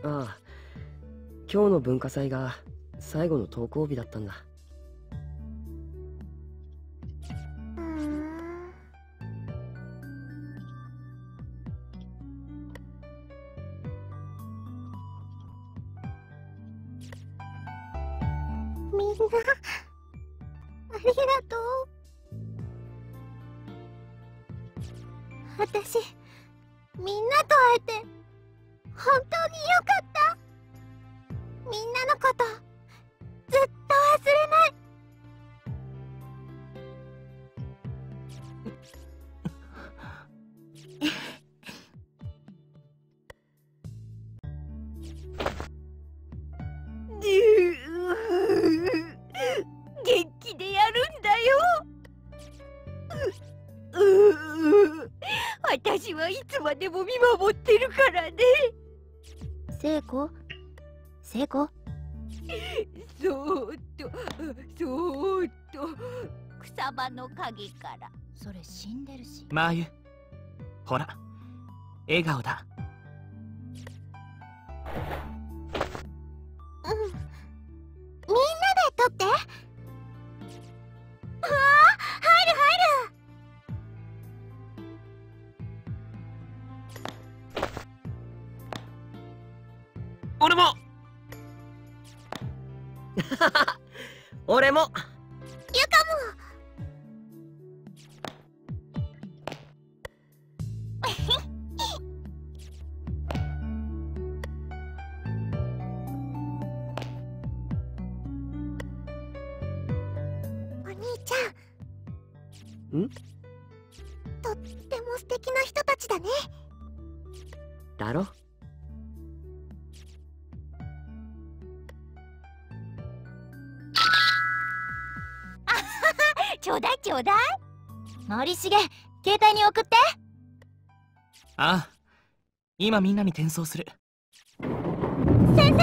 ああ、今日の文化祭が最後の登校日だったんだ。みんなありがとう。私みんなと会えて本当によかった。みんなのことずっと忘れない。元気でやるんだよ。私はいつまでも見守ってるからね。聖子、聖子。そーっとそーっと草葉の陰から。それ死んでるし。マーユ、ほら笑顔だ。みんなで撮って。ああ、入る入る。俺も俺も。ゆかも。お兄ちゃん。ん？とっても素敵な人たちだね。だろ？ちょうだいちょうだい。森重、携帯に送って。ああ、今みんなに転送する。先生、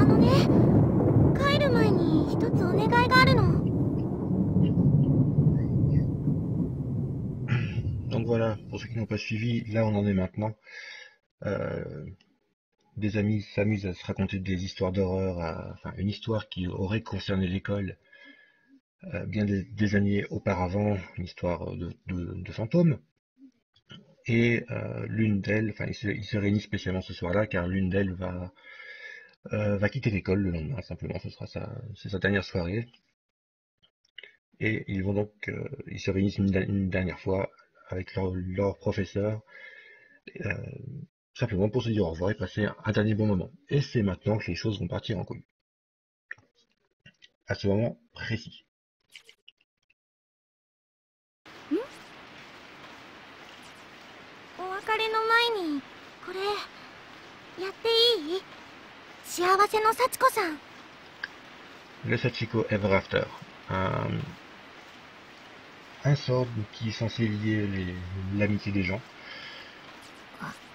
あのね、帰る前に一つお願いがあるの。Donc voilà, pour ceux qui n'ont pas suivi, là on en est maintenant. Euh, des amis s'amusent à se raconter des histoires d'horreur, enfin une histoire qui aurait concerné l'école bien des années auparavant, une histoire de fantômes. Et l'une d'elles, enfin ils se réunissent spécialement ce soir-là car l'une d'elles va quitter l'école le lendemain, simplement, c'est sa dernière soirée. Et ils vont donc, ils se réunissent une dernière fois avec leur professeur, simplement pour se dire au revoir et passer un dernier bon moment. Et c'est maintenant que les choses vont partir en couille. À ce moment précis. お別れの前にこれやっていい？幸せの幸子さん。 Le Sachiko Ever After. Un sort qui est censé lier l'amitié des gens.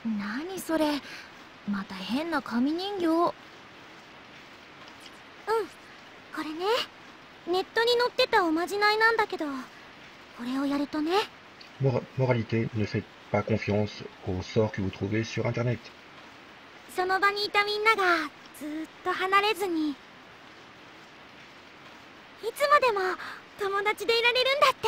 何それ、また変な紙人形。これね、ネットに載ってたおまじないなんだけど、これをやるとね。Moralité, ne faites pas confiance aux sorts que vous trouvez sur internet. その場にいたみんながずっと離れずに、いつまでも友達でいられるんだって。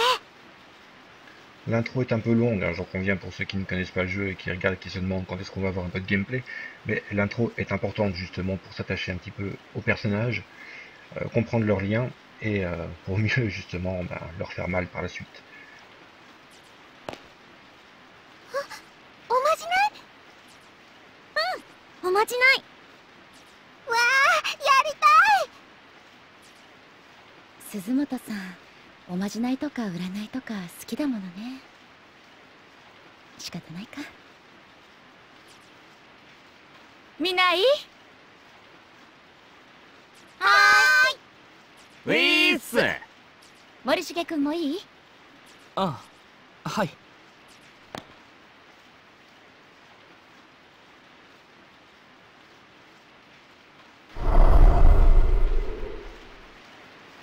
L'intro est un peu longue, hein, j'en conviens pour ceux qui ne connaissent pas le jeu et qui regardent et qui se demandent quand est-ce qu'on va avoir un peu de gameplay, mais l'intro est importante justement pour s'attacher un petit peu aux personnages, comprendre leurs liens et pour mieux justement leur faire mal par la suite. おまじない？おまじない。わあ、やりたい。鈴本さん、おまじないとか占いとか好きだものね。仕方ないか。みんないい？はーい。ウィース。森重くんもいい？ああ、はい。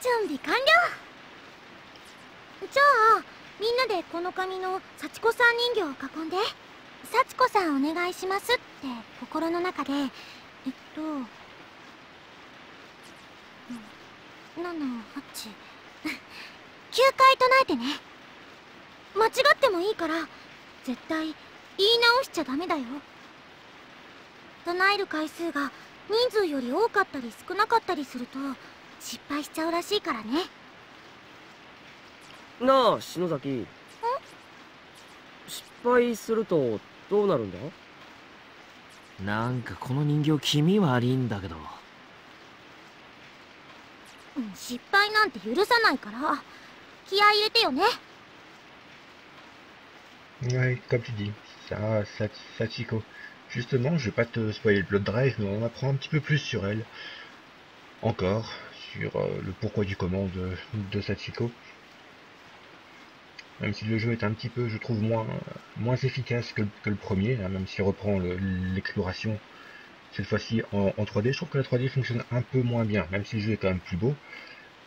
準備完了。じゃあみんなでこの紙の幸子さん人形を囲んで。幸子さんお願いしますって心の中で7、8 9回唱えてね。間違ってもいいから絶対言い直しちゃダメだよ。唱える回数が人数より多かったり少なかったりすると失敗しちゃうらしいからね。なあ篠崎、失敗するとどうなるんだ？なんかこの人形気味悪いんだけど。失敗なんて許さないから気合い入れてよね。Ouais, comme tu dis, ça, Sachiko. Justement, je vais pas te spoiler le Blood Drive, mais on apprend un petit peu plus sur elle. Encore, sur le pourquoi du comment de Sachiko. Même si le jeu est un petit peu, je trouve, moins efficace que le premier, hein, même s'il reprend l'exploration, cette fois-ci en 3D, je trouve que la 3D fonctionne un peu moins bien, même si le jeu est quand même plus beau.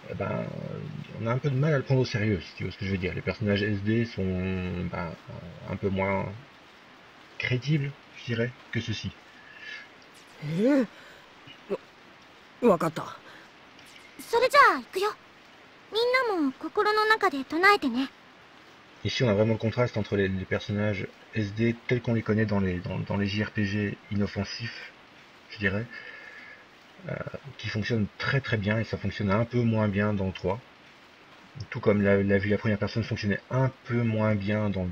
Eh ben, on a un peu de mal à le prendre au sérieux, si tu vois ce que je veux dire. Les personnages SD sont un peu moins crédibles, je dirais, que ceux-ci. わかった。それじゃあ行くよ。みんなも心の中で唱えてね。 Ici, on a vraiment le contraste entre les personnages SD tels qu'on les connaît dans les JRPG inoffensifs, je dirais, qui fonctionnent très très bien, et ça fonctionne un peu moins bien dans le 3. Tout comme la vue à la première personne fonctionnait un peu moins bien dans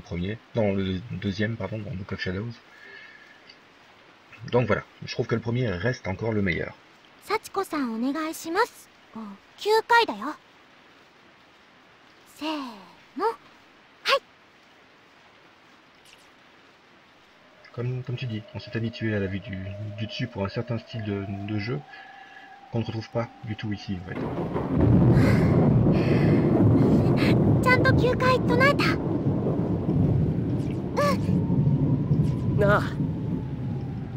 le deuxième, pardon, dans Book of Shadows. Donc voilà, je trouve que le premier reste encore le meilleur. 幸子さんお願いします。9回だよ。せーの。 Comme tu dis, on s'est habitué à la vue du dessus pour un certain style de jeu qu'on ne retrouve pas du tout ici en fait. ちゃんと9回唱えた。なあ。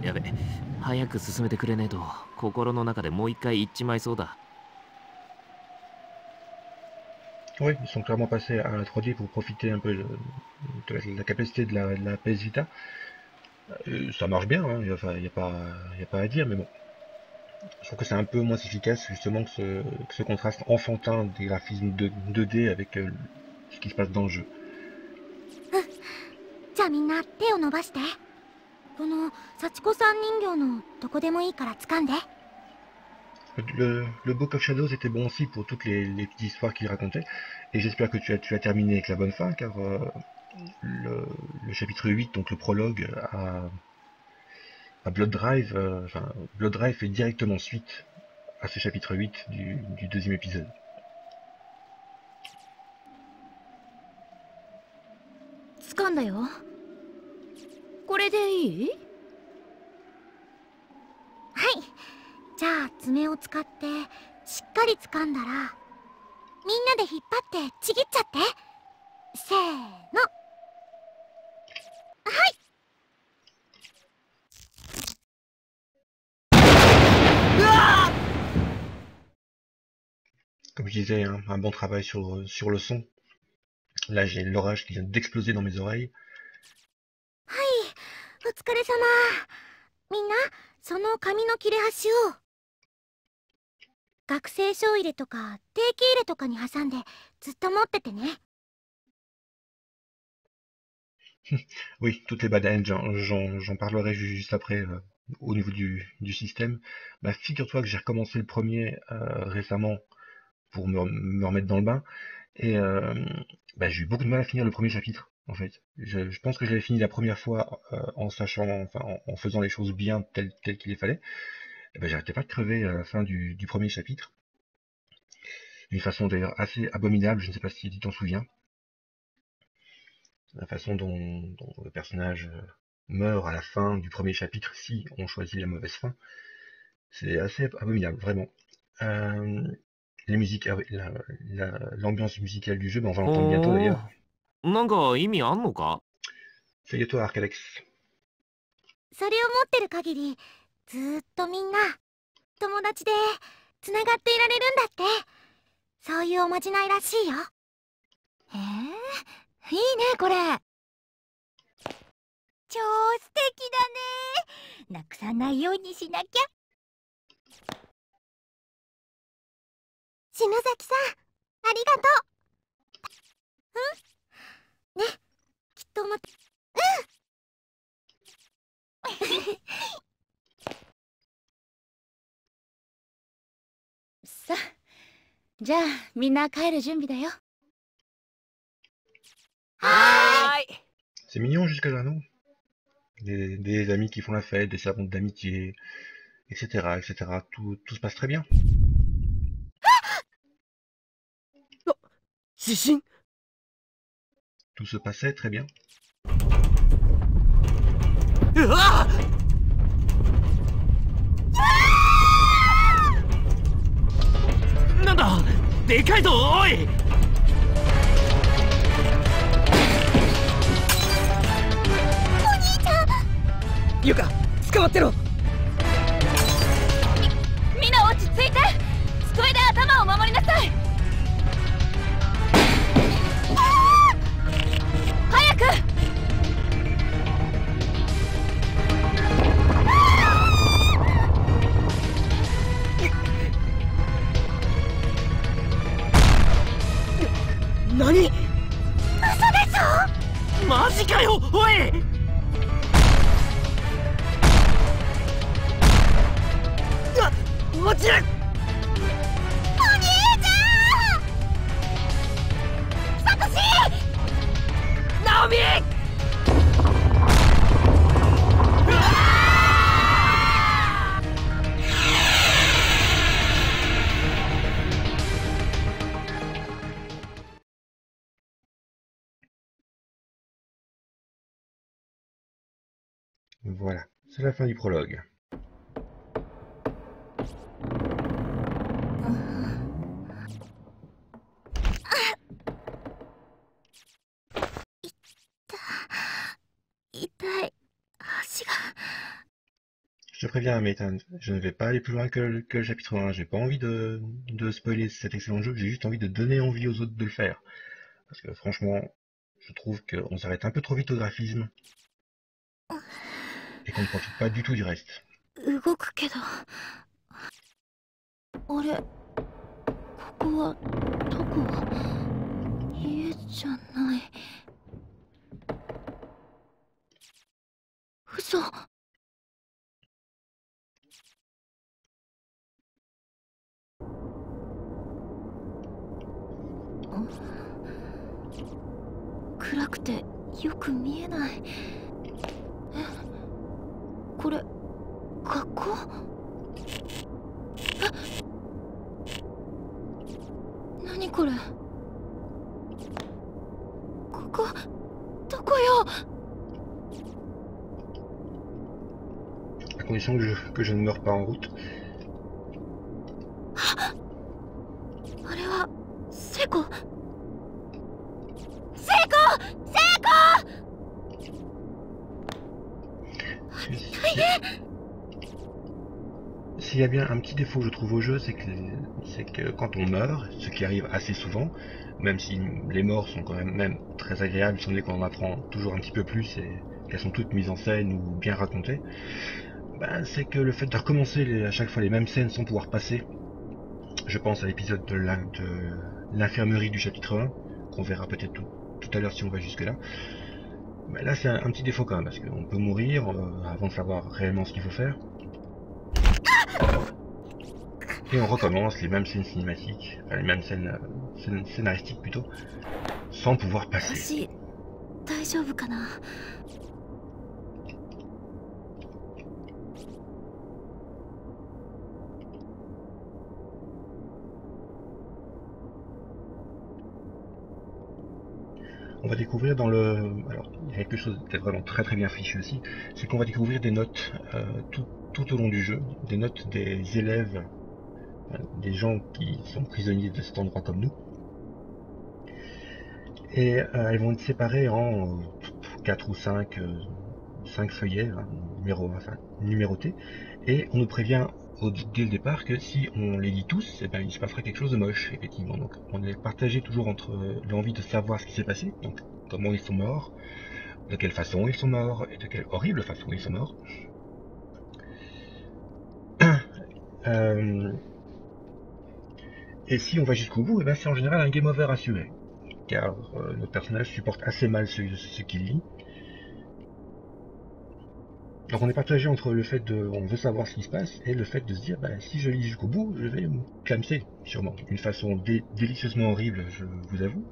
やべ、早く進めてくれねえと心の中でもう一回言っちまいそうだ。Oui, ils sont clairement passés à la 3D pour profiter un peu de la capacité de la PS Vita. Ça marche bien, hein, enfin, y a pas à dire, mais bon. Je trouve que c'est un peu moins efficace justement que ce contraste enfantin des graphismes 2D avec ce qui se passe dans le jeu. じゃあみんな手を伸ばして。この幸子さん人形のどこでもいいから掴んで。 Le Book of Shadows était bon aussi pour toutes les petites histoires qu'il racontait, et j'espère que tu as terminé avec la bonne fin, car le chapitre 8, donc le prologue à Blood Drive, Blood Drive fait directement suite à ce chapitre 8 du deuxième épisode. 掴んだよ。これでいい？はい。じゃあ爪を使ってしっかり掴んだらみんなで引っ張ってちぎっちゃって。せーの。はい。 Comme je disais, hein, un bon travail sur le son. Là, j'ai l'orage qui vient d'exploser dans mes oreilles. はい、お疲れ様。みんな、その紙の切れ端を学生証入れとか定期入れとかに挟んでずっと持っててね。Oui, toutes les bad-ends, j'en parlerai juste après au niveau du système. Bah, figure-toi que j'ai recommencé le premier récemment pour me remettre dans le bain, et bah, j'ai eu beaucoup de mal à finir le premier chapitre, en fait. Je pense que j'avais fini la première fois en sachant, enfin, en faisant les choses bien tel qu'il les fallait. Et ben, j'arrêtais pas de crever à la fin du premier chapitre. D'une façon d'ailleurs assez abominable, je ne sais pas si tu t'en souviens. La façon dont le personnage meurt à la fin du premier chapitre, si on choisit la mauvaise fin, c'est assez abominable, vraiment. Les musiques, l'ambiance musicale du jeu, ben on va l'entendre bientôt d'ailleurs. なんか意味あんのか？ Fais-toi Arcalex. それを持ってる限りずーっとみんな友達でつながっていられるんだって。そういうおまじないらしいよ。いいねこれ。超素敵だね。なくさないようにしなきゃ。篠崎さん、ありがとう。ね、きっとまた。さあ、じゃあみんな帰る準備だよ。はーい。 C'est mignon jusque-là, non? Des amis qui font la fête, des servantes d'amitié, etc., etc. Tout se passe très bien. 地震 Tout se passait très bien. うわなんだでかいぞおいゆか、捕まってろ。みんな落ち着いて。机で頭を守りなさい。早く。何？嘘でしょ？マジかよおい。落ちる。お兄ちゃん！サトシ！ナオミ！Voilà, c'est la fin du prologue. Je te préviens, Métan, je ne vais pas aller plus loin que le chapitre 1. J'ai pas envie de spoiler cet excellent jeu, j'ai juste envie de donner envie aux autres de le faire. Parce que franchement, je trouve qu'on s'arrête un peu trop vite au graphisme. Et qu'on ne profite pas du tout du reste. 動くけど。あれ、ここはどこ？家じゃない。嘘。暗くてよく見えない。え、これ学校？え、何これ？ここどこよ？ À condition que je ne meure pas en route. あれはセコ。S'il y a bien un petit défaut que je trouve au jeu, c'est que quand on meurt, ce qui arrive assez souvent, même si les morts sont quand même très agréables, étant donné qu'on en apprend toujours un petit peu plus et qu'elles sont toutes mises en scène ou bien racontées, ben, c'est que le fait de recommencer à chaque fois les mêmes scènes sans pouvoir passer, je pense à l'épisode de l'infirmerie du chapitre 1, qu'on verra peut-être tout à l'heure si on va jusque là, ben là c'est un petit défaut quand même, parce qu'on peut mourir avant de savoir réellement ce qu'il faut faire. Et on recommence les mêmes scènes cinématiques, enfin les mêmes scènes scénaristiques plutôt, sans pouvoir passer. 大丈夫かな。On va découvrir dans le... Alors, il y a quelque chose de vraiment très très bien fichu aussi, c'est qu'on va découvrir des notes tout au long du jeu, des notes des élèves, des gens qui sont prisonniers de cet endroit comme nous. Et elles vont être séparées en 4 ou 5 feuillets, hein, numérotés, et on nous prévient dès le départ que si on les lit tous, eh ben, il se passera quelque chose de moche, effectivement. Donc on est partagé toujours entre l'envie de savoir ce qui s'est passé, donc comment ils sont morts, de quelle façon ils sont morts et de quelle horrible façon ils sont morts. Et si on va jusqu'au bout, c'est en général un game over assuré, car notre personnage supporte assez mal ce qu'il lit. Donc on est partagé entre le fait on veut savoir ce qui se passe et le fait de se dire si je lis jusqu'au bout, je vais me clamser, sûrement. D'une façon délicieusement horrible, je vous avoue.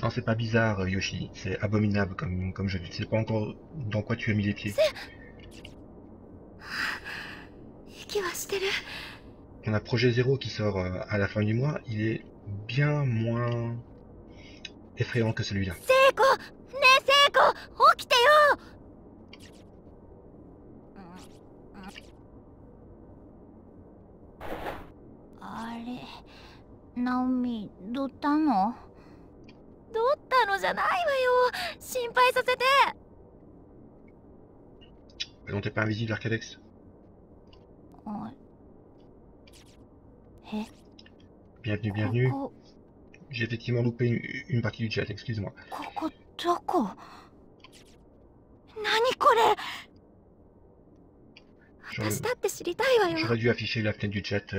Non, c'est pas bizarre, Yoshi, c'est abominable comme je ne sais pas encore dans quoi tu as mis les pieds. On a Projet Zéro qui sort à la fin du mois, il est bien moins effrayant que celui-là. Naomi, どったの？どったのじゃないわよ。心配させて。Non, t'es pas invisible, Arcadex. Bienvenue, bienvenue. J'ai effectivement loupé une partie du chat, excuse-moi. J'aurais dû afficher la fenêtre du chat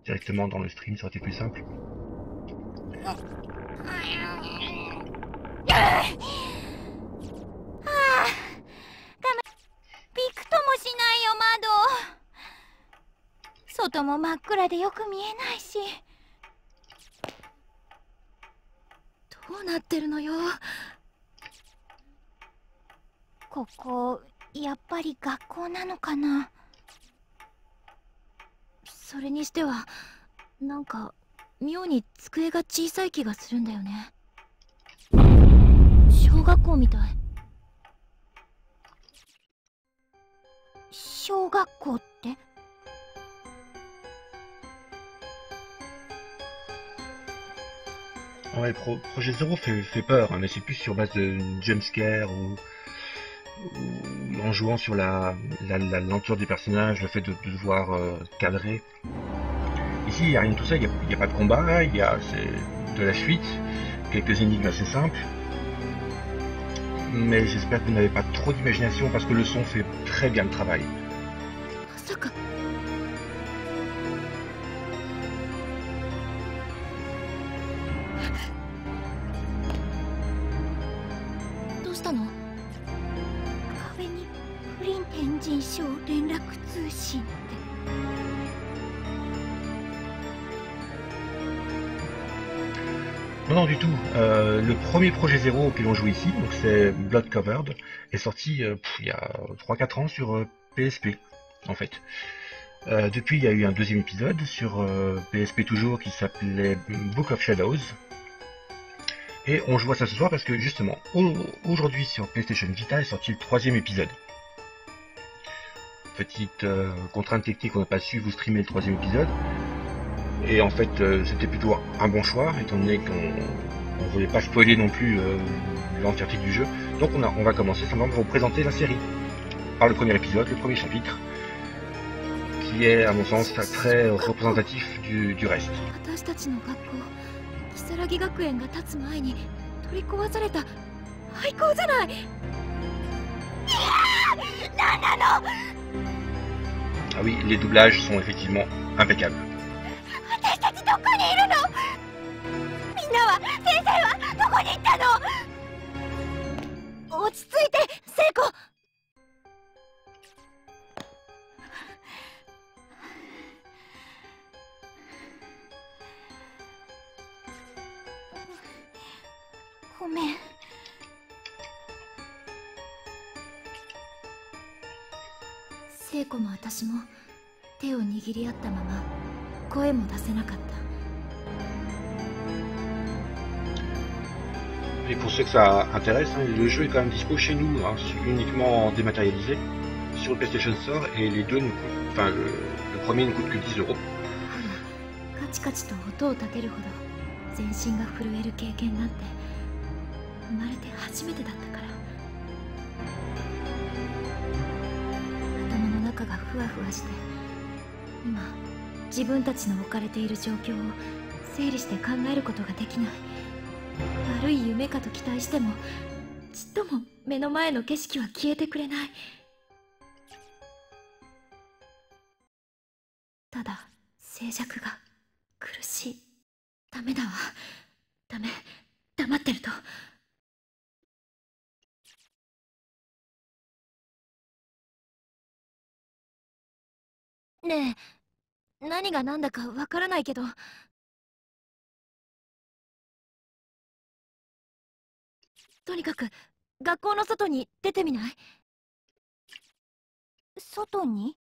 directement dans le stream, ça aurait été plus simple. 外も真っ暗でよく見えないし。どうなってるのよ。ここやっぱり学校なのかな。それにしてはなんか妙に机が小さい気がするんだよね。小学校みたい。小学校って？ Ouais, Projet Zéro fait peur, hein, mais c'est plus sur base de jumpscare ou en jouant sur la lenteur des personnages, le fait de devoir cadrer. Ici, il n'y a rien de tout ça, il n'y a pas de combat, c'est de la fuite, quelques énigmes assez simples. Mais j'espère que vous n'avez pas trop d'imagination parce que le son fait très bien le travail. 連絡通信って。 Non, non, du tout. Le premier Projet Zéro que l'on joue ici, donc c'est Blood Covered, est sorti il y a 3-4 ans sur PSP, en fait. Depuis, il y a eu un deuxième épisode sur PSP toujours qui s'appelait Book of Shadows. Et on joue à ça ce soir parce que justement, aujourd'hui sur PlayStation Vita est sorti le troisième épisode. Petite contrainte technique, on n'a pas su vous streamer le troisième épisode. Et en fait, c'était plutôt un bon choix, étant donné qu'on ne voulait pas spoiler non plus l'entièreté du jeu. Donc on va commencer simplement pour vous présenter la série. Par le premier épisode, le premier chapitre, qui est à mon sens très représentatif du reste. Ah oui, les doublages sont effectivement impeccables. Et pour ceux que ça intéresse, hein, le jeu est quand même dispo chez nous, hein, uniquement dématérialisé, sur le PlayStation Store, et les deux nous coûtent, enfin le premier ne coûte que 10 €.自分たちの置かれている状況を整理して考えることができない。悪い夢かと期待してもちっとも目の前の景色は消えてくれない。ただ静寂が苦しい。ダメだわ。ダメ。黙ってると。ねえ、何が何だかわからないけど、とにかく学校の外に出てみない？外に？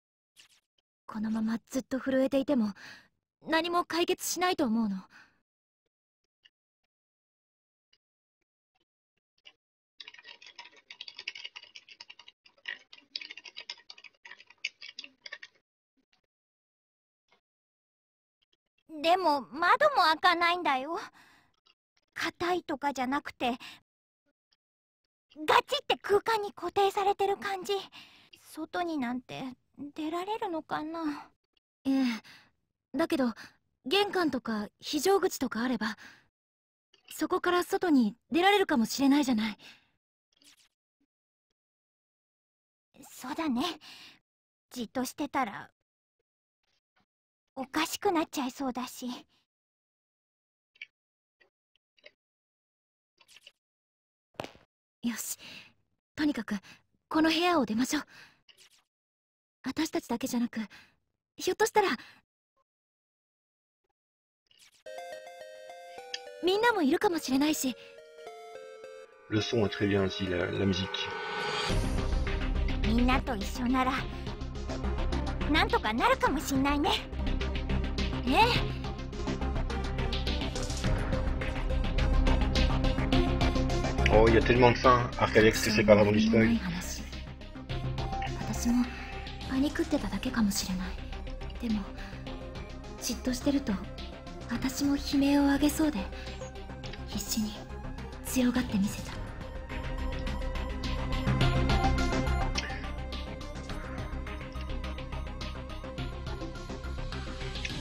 このままずっと震えていても何も解決しないと思うの。でも窓も開かないんだよ。硬いとかじゃなくて、ガチって空間に固定されてる感じ。外になんて出られるのかな？ええ。だけど玄関とか非常口とかあれば、そこから外に出られるかもしれないじゃない。そうだね。じっとしてたらおかしくなっちゃいそうだし。よし、とにかくこの部屋を出ましょう。私たちだけじゃなく、ひょっとしたらみんなもいるかもしれないし。Le son est très bien aussi, la musique. みんなと一緒ならなんとかなるかもしんないね。Oh, il y a tellement de fins, Arcalex, que c'est pas vraiment du spoil. 私もパニクってただけかもしれない。でもじっとしてると私も悲鳴を上げそうで、必死に強がってみせた。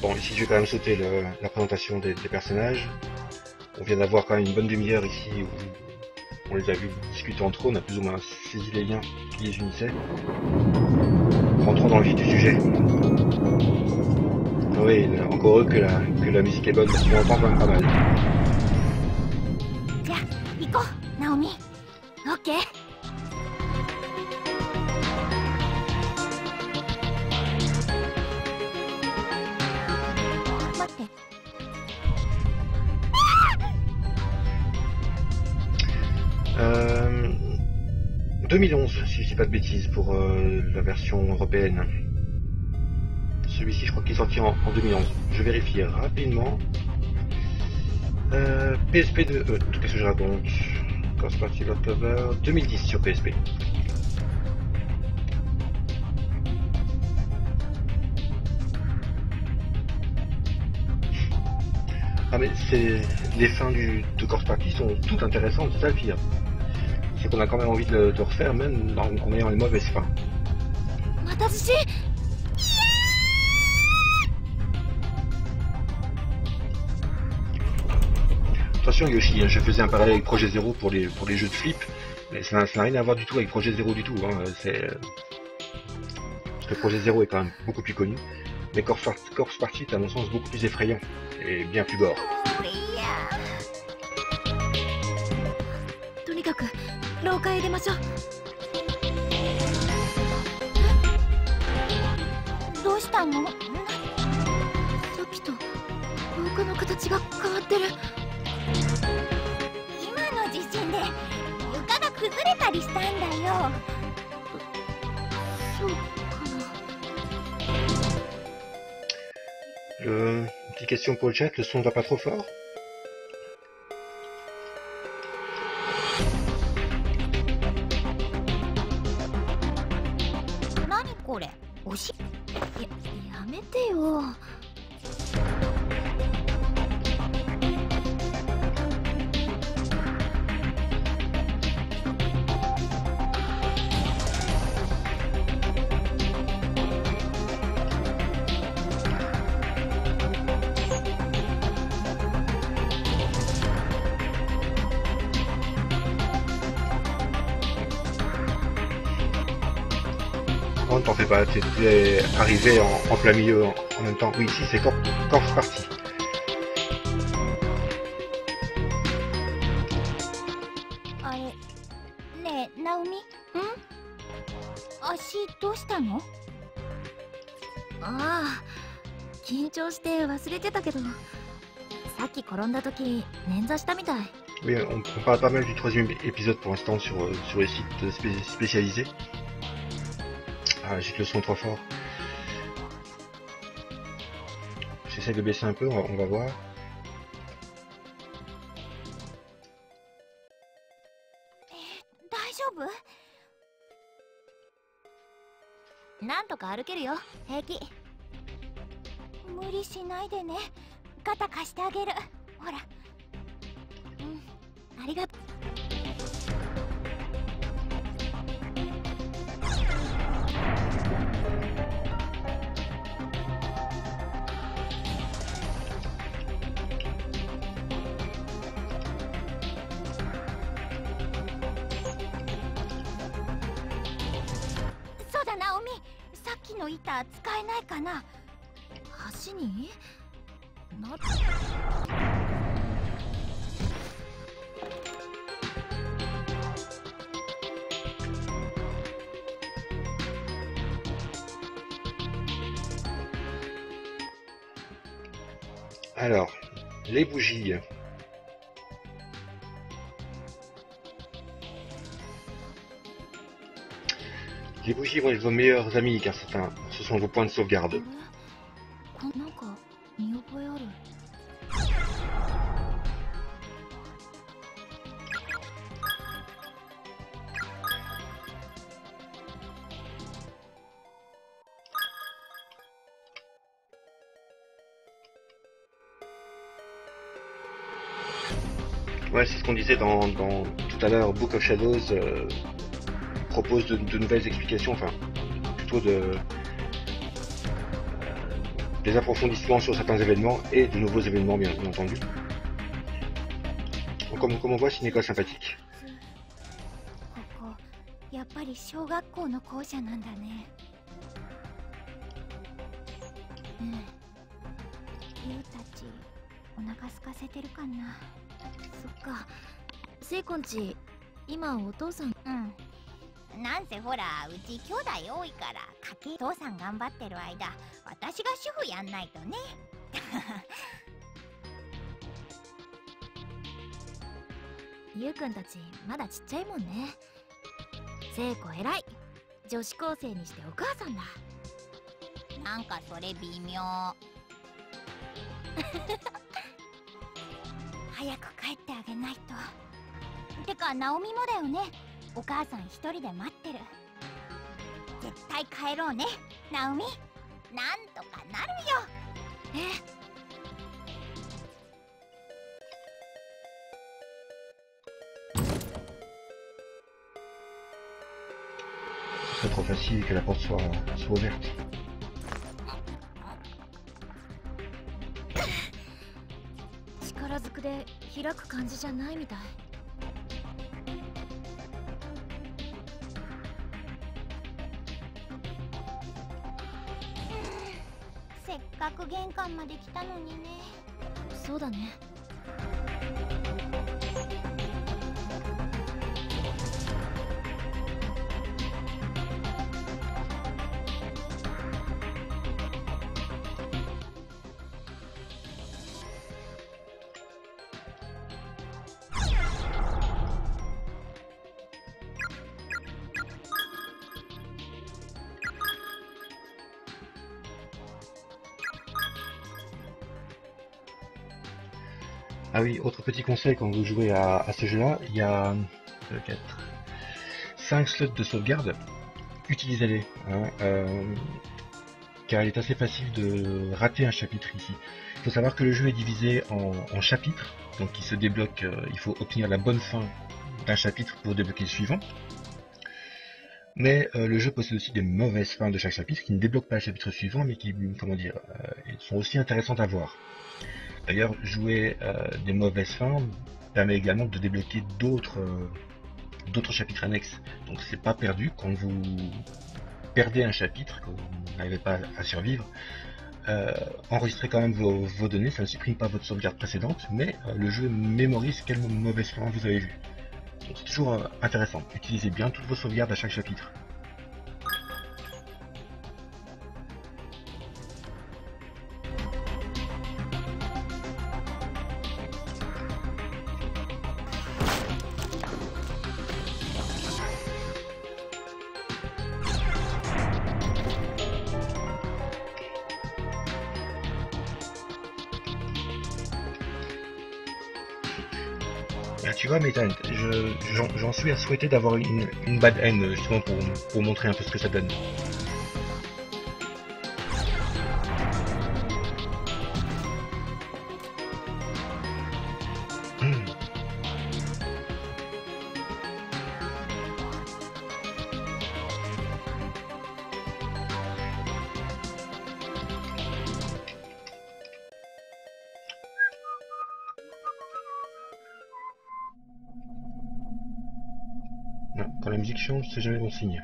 Bon, ici je vais quand même sauter la présentation des personnages. On vient d'avoir quand même une bonne demi-heure ici où on les a vus discuter entre eux, on a plus ou moins saisi les liens qui les unissaient. Rentrons dans le vif du sujet. Ah oui, encore heureux que la musique est bonne, parce qu'on entend quand même pas mal. じゃあ行こう、ナオミ。オッケー。待って。2011, si je dis pas de bêtises, pour la version européenne. Celui-ci, je crois qu'il est sorti en 2011. Je vérifie rapidement. PSP2, qu'est-ce que je raconte? Course Party Lord Cover, 2010 sur PSP. Ah mais les fins de Course Party sont toutes intéressantes, c'est ça le pire. C'est qu'on a quand même envie de le refaire, même en ayant les mauvaises fins. Attention Yoshi, je faisais un parallèle avec Projet Zero pour les jeux de flip, mais ça n'a rien à voir du tout avec Projet Zero du tout. Hein. Parce que Projet Zero est quand même beaucoup plus connu, mais Corpse Party est à mon sens beaucoup plus effrayant et bien plus gore. とにかく廊下へ出ましょう。どうしたの？さっきと廊下の形が変わってる。今の地震で床が崩れたりしたんだよ。そうかな。Petite question pour le chat, le son va pas trop fort? 何これ？おし？やめてよ。Non, t'en fais pas, t'es arrivé en plein milieu en même temps. Oui, ici c'est Corpse Party. あれねえナオミ、足どうしたの？ああ、緊張して忘れてたけど、さっき転んだ時捻挫したみたい。 Oui, on parle pas mal du troisième épisode pour l'instant sur les sites spécialisés. Ah, j'ai le son trop fort. J'essaie de baisser un peu, on va voir. 大丈夫？なんとか歩けるよ、平気。無理しないでね。肩貸してあげる。ほら。ありがとう。そうだナオミ、さっきの板使えないかな？橋にな。Alors, les bougies. Les bougies vont être vos meilleurs amis car ce sont vos points de sauvegarde. なんか見覚えある。Ouais, c'est ce qu'on disait dans tout à l'heure. Book of Shadows propose de nouvelles explications, enfin plutôt des approfondissements sur certains événements et de nouveaux événements bien entendu. Donc, comme on voit, c'est une école sympathique. ここやっぱり小学校の校舎なんだね。ユウたちお腹空かせてるかな？そっか、セイコンち今お父さん。なんせほらうち兄弟多いから家計父さん頑張ってる間私が主婦やんないとね。ゆうくんたちまだちっちゃいもんね。セイコ偉い、女子高生にしてお母さんだ。なんかそれ微妙。早く帰ってあげないと。てかナオミもだよね。お母さん一人で待ってる。絶対帰ろうねナオミ。なんとかなるよ。C'est trop facile que la porte soit ouverte. 力ずくで開く感じじゃないみたい。せっかく玄関まで来たのにね。そうだね。Ah oui, autre petit conseil quand vous jouez à ce jeu-là, il y a 5 slots de sauvegarde. Utilisez-les, hein, car il est assez facile de rater un chapitre ici. Il faut savoir que le jeu est divisé en chapitres, donc il se débloque, il faut obtenir la bonne fin d'un chapitre pour débloquer le suivant. Mais le jeu possède aussi des mauvaises fins de chaque chapitre qui ne débloquent pas le chapitre suivant, mais qui, comment dire, sont aussi intéressantes à voir. D'ailleurs, jouer des mauvaises fins permet également de débloquer d'autres chapitres annexes. Donc c'est pas perdu quand vous perdez un chapitre, que vous n'arrivez pas à survivre, enregistrez quand même vos données, ça ne supprime pas votre sauvegarde précédente, mais le jeu mémorise quelle mauvaise fin vous avez vu. Donc c'est toujours intéressant. Utilisez bien toutes vos sauvegardes à chaque chapitre. Ah, tu vois, Métan, j'en suis à souhaiter d'avoir une bad end, justement pour montrer un peu ce que ça donne. Non, quand la musique change, c'est jamais bon signe.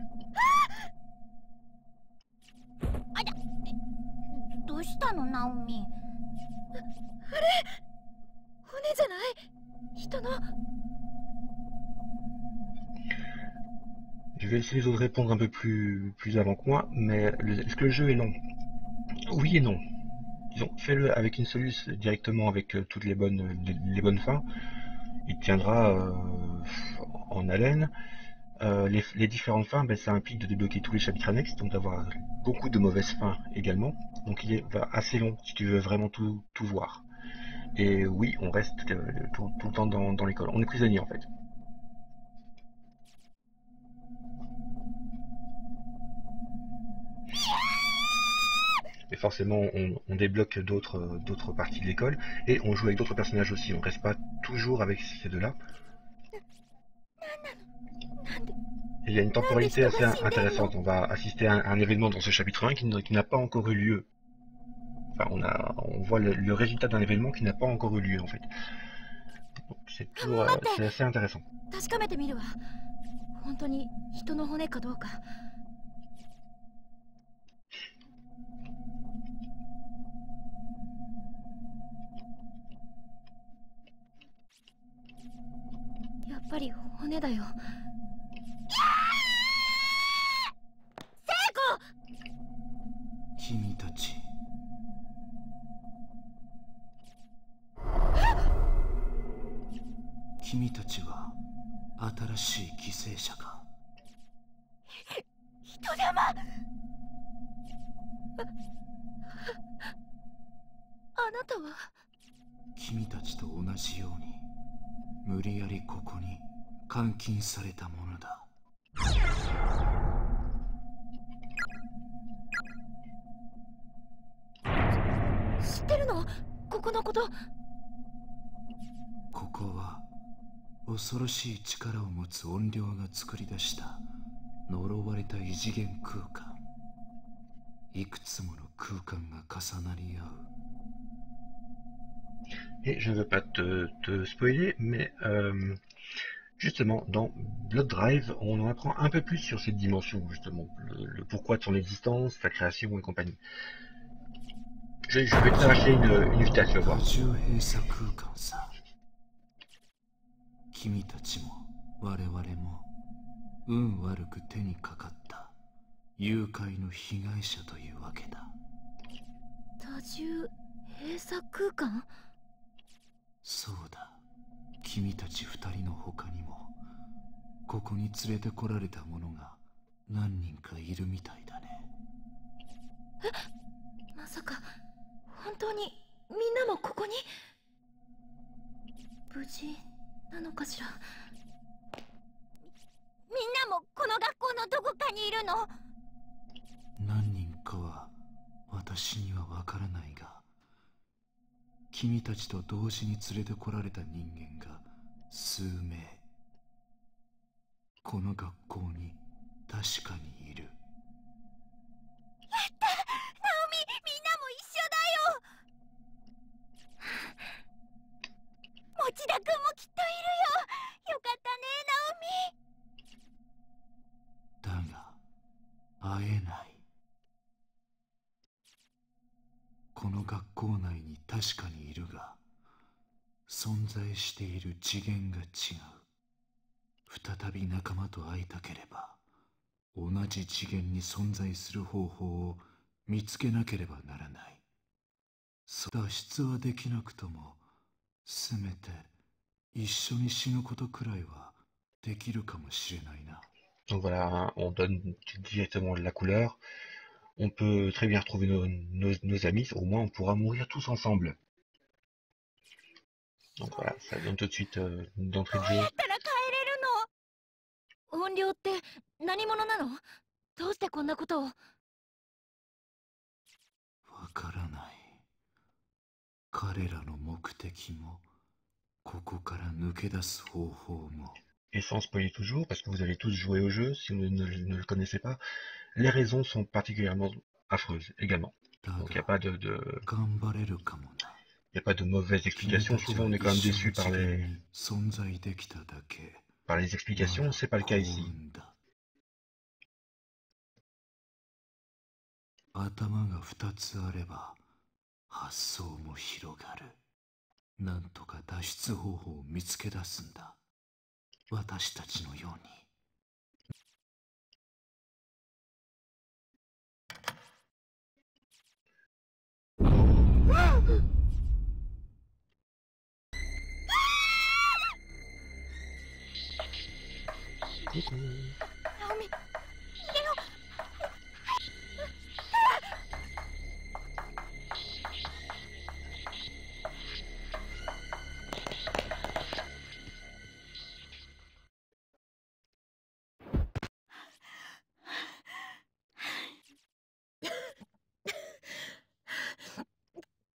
どうしたの、ナオミ。骨じゃない人の。Je vais laisser les autres répondre un peu plus avant que moi, mais est-ce que le jeu est long? Oui et non. Disons, fais-le avec une soluce directement avec toutes les bonnes fins. Il tiendra en haleine. Les différentes fins, ben, ça implique de débloquer tous les chapitres annexes, donc d'avoir beaucoup de mauvaises fins également. Donc il est assez long si tu veux vraiment tout voir. Et oui, on reste tout le temps dans l'école. On est prisonnier en fait. Et forcément, on débloque d'autres parties de l'école et on joue avec d'autres personnages aussi. On reste pas toujours avec ces deux-là. Il y a une temporalité assez intéressante. On va assister à un événement dans ce chapitre 1 qui n'a pas encore eu lieu. Enfin, on voit le résultat d'un événement qui n'a pas encore eu lieu en fait. C'est assez intéressant. 確かめてみるわ。本当に人の骨かどうか。やっぱり骨だよ。君たち。君たちは新しい犠牲者か。人玉。あなたは。君たちと同じように無理やりここに監禁されたものだ。知ってるの？ここのこと。ここは恐ろしい力を持つ怨霊が作り出した呪われた異次元空間。いくつもの空間が重なり合う。Et je ne veux pas te spoiler, mais justement, dans Blood Drive, on en apprend un peu plus sur cette dimension, justement, le pourquoi de son existence, sa création et compagnie. Je vais te lâcher une vitesse, tu vas voir. 君たちも我々も運悪く手にかかった誘拐の被害者というわけだ。多重閉鎖空間？そうだ。君たち二人の他にもここに連れてこられた者が何人かいるみたいだね。え？まさか本当にみんなもここに？無事なのかしら。みんなもこの学校のどこかにいるの？何人かは私にはわからないが、君たちと同時に連れてこられた人間が数名この学校に確かにいる。やった！ナオミ、みんなも一緒だよ。持田君もきっといるよ。よかったね、ナオミ。だがあ会えない。この学校内に確かにいるが、存在している次元が違う。再び仲間と会いたければ、同じ次元に存在する方法を見つけなければならない。脱出はできなくとも、せめて一緒に死ぬことくらいはできるかもしれないな。Donc voilà, on donne directement de la couleur. On peut très bien retrouver nos amis, au moins on pourra mourir tous ensemble. Donc voilà, ça donne tout de suite d'entrée de どうや jeu. ったら帰れるの？怨霊って何者なの？どうしてこんなことを？わからない。彼らの目的も、ここから抜け出す方法も。Et sans spoiler toujours, parce que vous avez tous joué au jeu, si vous ne le connaissez pas, les raisons sont particulièrement affreuses également. Donc il n'y a pas de mauvaises explications. Souvent on est quand même déçu par les explications, c'est pas le cas ici. 頭が2つあれば発想も広がる。なんとか脱出方法を見つけ出すんだ。私たちのように。ナオミ、逃げよう。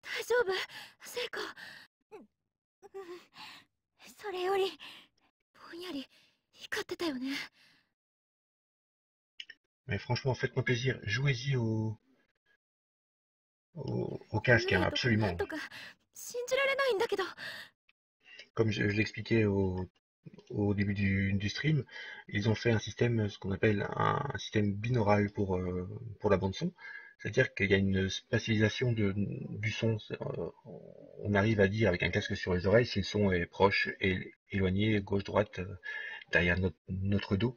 大丈夫？聖子。それよりぼんやり光ってたよね。Mais franchement, faites-moi plaisir, jouez-y au casque, hein, な absolument. んとか信じられないんだけど。 Comme je l'expliquais au début du stream, ils ont fait un système, ce qu'on appelle un système binaural pour la bande son. C'est-à-dire qu'il y a une spatialisation du son. On arrive à dire avec un casque sur les oreilles si le son est proche et éloigné, gauche-droite, derrière notre dos.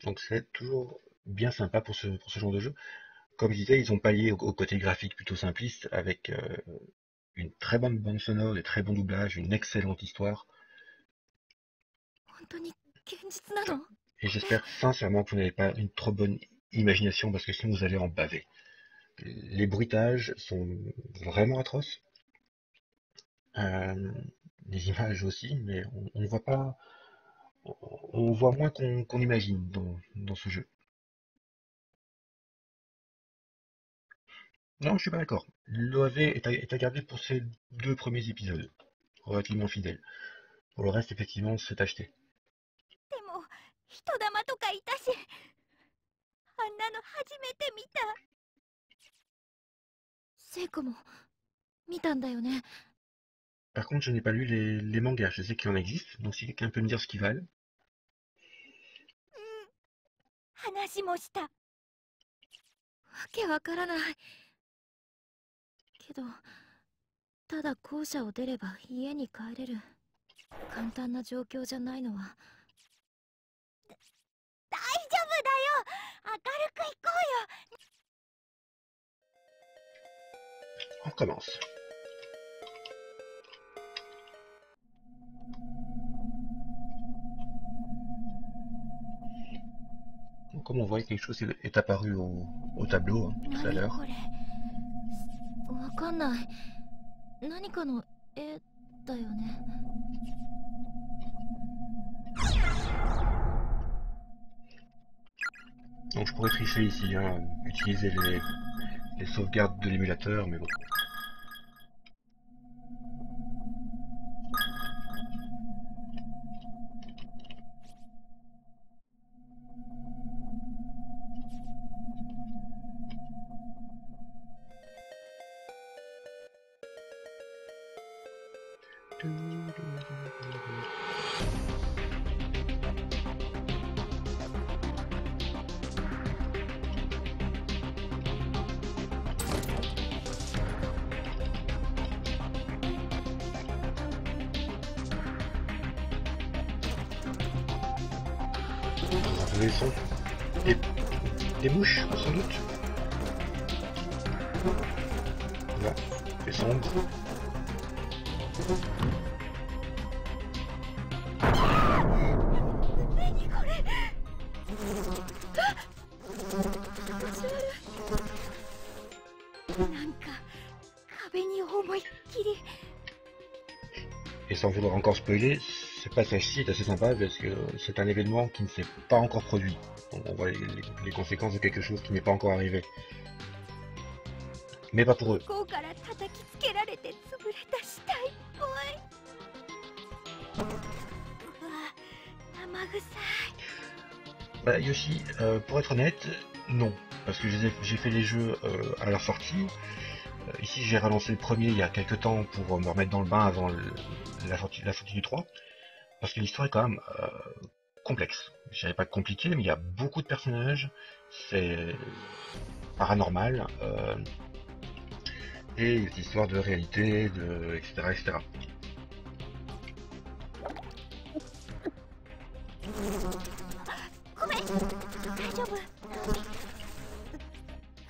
Donc c'est toujours bien sympa pour ce genre de jeu. Comme je disais, ils ont pallié au côté graphique plutôt simpliste avec une très bonne bande sonore, des très bons doublages, une excellente histoire. 本当に現実なの？ Et j'espère sincèrement que vous n'avez pas une trop bonne imagination parce que sinon vous allez en baver. Les bruitages sont vraiment atroces. Les images aussi, mais on ne voit pas. On voit moins qu'on imagine dans ce jeu. Non, je suis pas d'accord. L'OAV est à garder pour ces 2 premiers épisodes. Relativement fidèle. Pour le reste, effectivement, c'est acheté. でも人玉とかいたし、あんなの初めて見た。聖子も見たんだよね。 Par contre, je n'ai pas lu les mangas. Je sais qu'il en existe, donc si quelqu'un peut me dire ce qu'ils valent. 話もした。わけわからない。けど、ただ校舎を出れば家に帰れる。簡単な状況じゃないのは。大丈夫だよ。明るく行こうよ。 On recommence. Comme on voit, quelque chose est apparu au tableau tout à l'heure. これ。わかんない。何かの絵だよね。 Donc je pourrais tricher ici, hein, utiliser les sauvegardes de l'émulateur, mais bon. On va trouver le son. Des mouches, sans doute. Là, c'est sombre. Et sans vouloir encore spoiler, ce passage-ci est assez sympa parce que c'est un événement qui ne s'est pas encore produit. Donc on voit les conséquences de quelque chose qui n'est pas encore arrivé. Mais pas pour eux. Bah Yoshi, pour être honnête, non. Parce que j'ai fait les jeux à leur sortie. Ici j'ai relancé le premier il y a quelques temps pour me remettre dans le bain avant la sortie du 3. Parce que l'histoire est quand même complexe. Je dirais pas compliqué, mais il y a beaucoup de personnages. C'est paranormal. Et des histoires de réalité, etc. etc.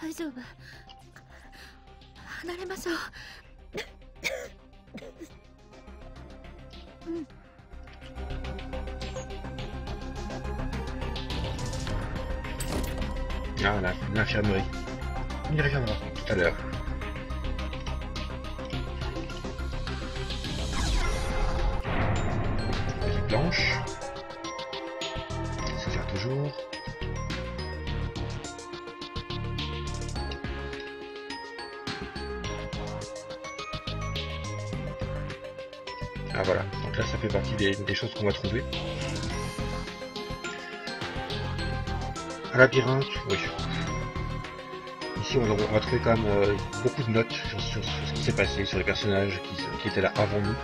大丈夫。離れましょう。うん。 Ah, l'infirmerie. On y reviendra tout à l'heure. Petite planche. Ça sert toujours. Ah voilà, donc là ça fait partie des choses qu'on va trouver. Un labyrinthe, oui. Ici on va trouver quand même beaucoup de notes sur ce qui s'est passé, sur les personnages qui étaient là avant nous.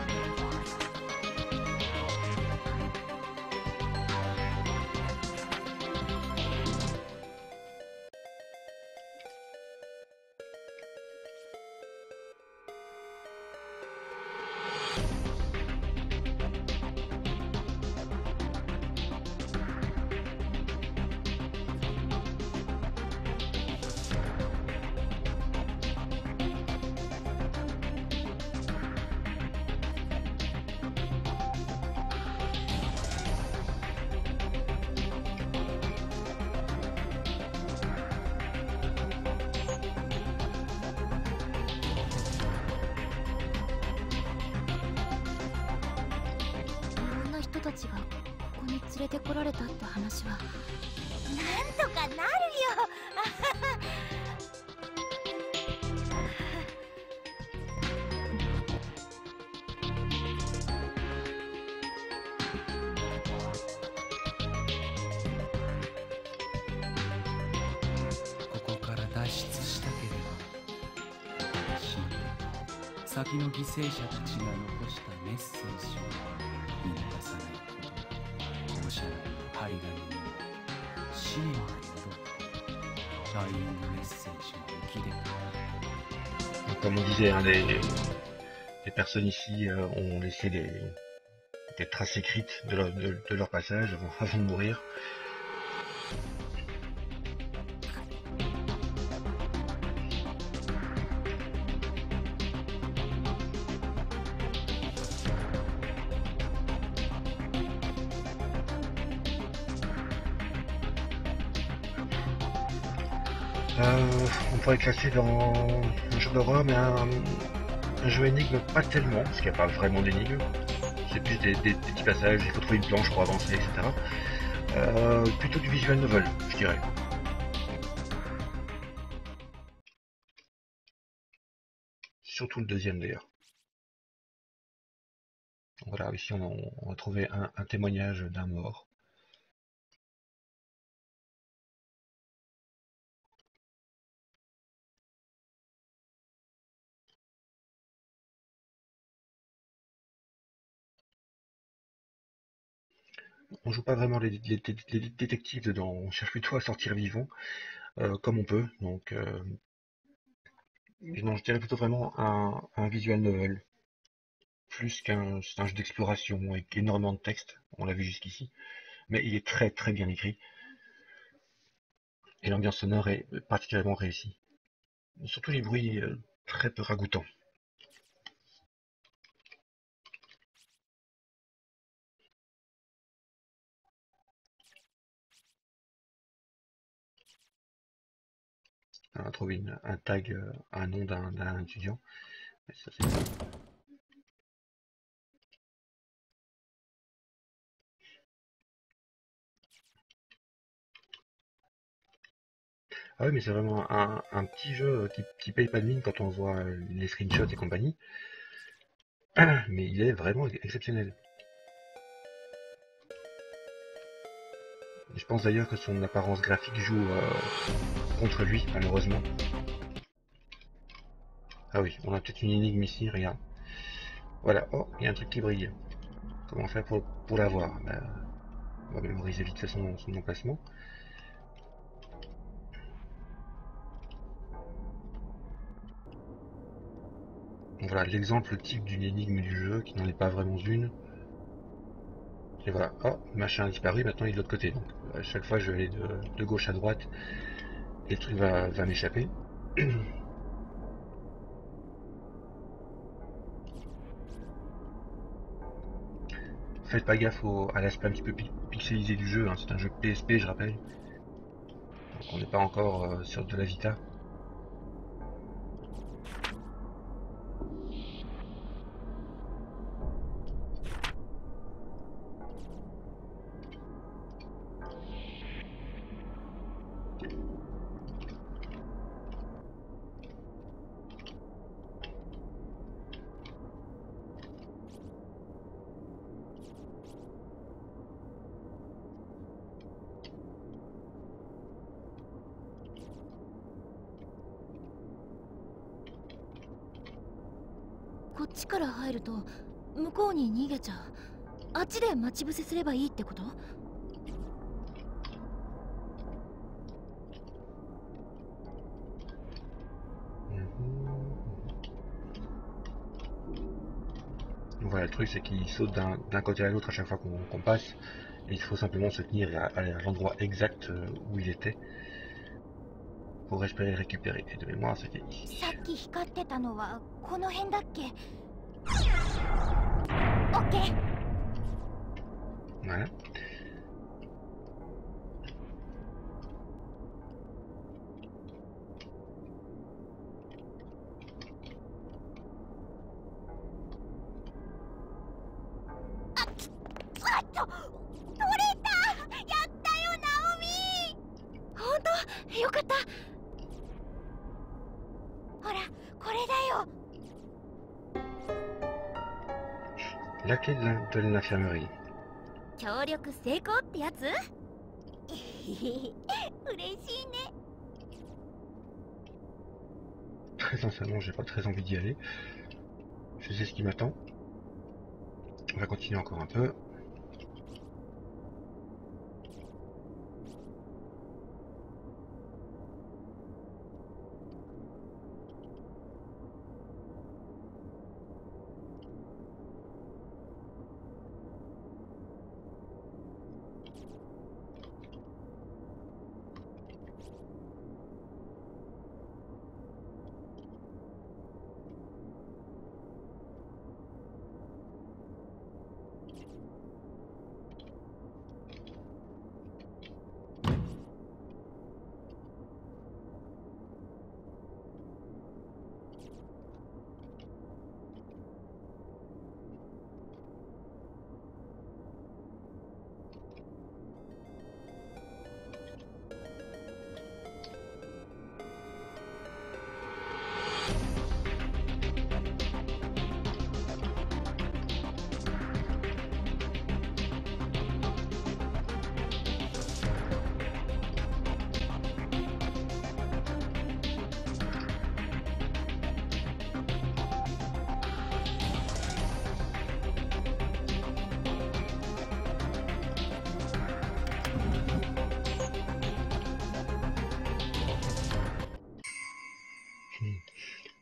Comme on disait, hein, les personnes ici ont laissé des traces écrites de leur passage avant de mourir. On pourrait classer dans un jeu d'horreur, mais un jeu énigme pas tellement, parce qu'il n'y a pas vraiment d'énigme. C'est plus des petits passages, il faut trouver une planche pour avancer, etc. Plutôt du visual novel, je dirais. Surtout le deuxième d'ailleurs. Voilà, ici on a trouvé un témoignage d'un mort. On joue pas vraiment les détectives dedans, on cherche plutôt à sortir vivant, comme on peut. Donc, non, je dirais plutôt vraiment un visual novel, plus qu'un jeu d'exploration avec énormément de texte, on l'a vu jusqu'ici. mais il est très très bien écrit. Et l'ambiance sonore est particulièrement réussie. Surtout les bruits très peu ragoûtants. On a trouvé un tag, un nom d'un étudiant. Mais ça, c'est... Ah oui, mais c'est vraiment un petit jeu qui paye pas de mine quand on voit les screenshots et compagnie. Mais il est vraiment exceptionnel. Je pense d'ailleurs que son apparence graphique joue contre lui, malheureusement. Ah oui, on a peut-être une énigme ici, regarde. Voilà, oh, il y a un truc qui brille. Comment faire pour l'avoir? On va mémoriser vite fait son emplacement. Donc voilà, l'exemple type d'une énigme du jeu, qui n'en est pas vraiment une. Et voilà, oh, le machin a disparu, maintenant il est de l'autre côté. Donc à chaque fois je vais aller de gauche à droite, et le truc va m'échapper. Faites pas gaffe à l'aspect un petit peu pixelisé du jeu, hein. C'est un jeu PSP, je rappelle. Donc on n'est pas encore sur de la Vita.こっちから入ると向こうに逃げちゃう。あっちで待ち伏せすればいいってこと？Voilà, le truc c'est qu'il saute d'un côté à l'autre à chaque fois qu'on passe, et il faut simplement se tenir et aller à l'endroit exact où il était pour espérer récupérer. Et de mémoire, c'était ici. さっき光ってたのはこの辺だっけ？オッケー。 Voilà. La clé de l'infirmerie. 協力成功ってやつ？嬉しいね。 Très sincèrement, j'ai pas très envie d'y aller. Je sais ce qui m'attend. On va continuer encore un peu.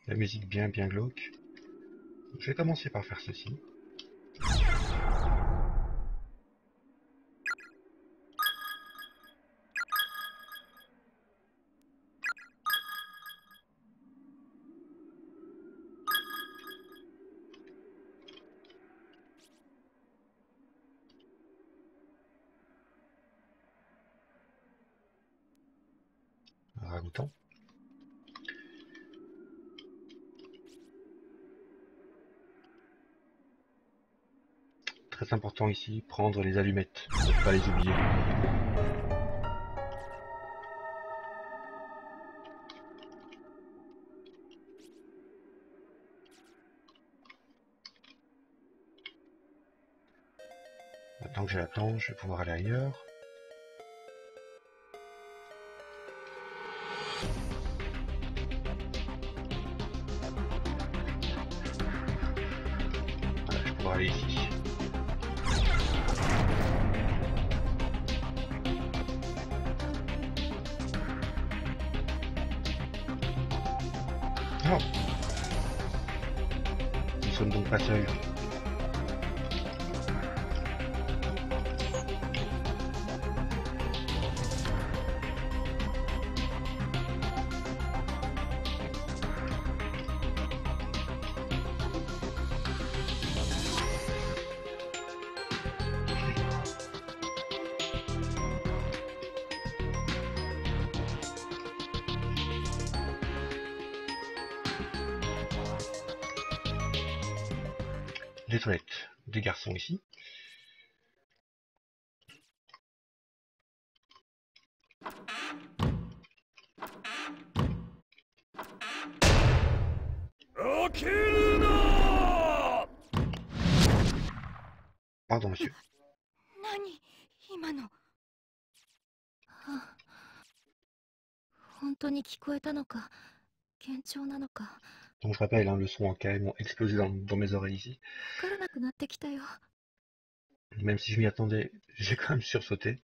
La musique bien glauque. Je vais commencer par faire ceci. ragoûtant. Très important ici, prendre les allumettes, ne pas les oublier. Maintenant que j'ai la planche, je vais pouvoir aller ailleurs. Voilà, je vais pouvoir aller ici. Non. Nous ne sommes donc pas seuls. Les toilettes des garçons ici. Pardon, monsieur. 何今の。本当に聞こえたのか、幻聴なのか、 Donc je rappelle, hein, le son en carrément explosé dans mes oreilles ici. わからなくなってきたよ。 Même si je m'y attendais, j'ai quand même sursauté.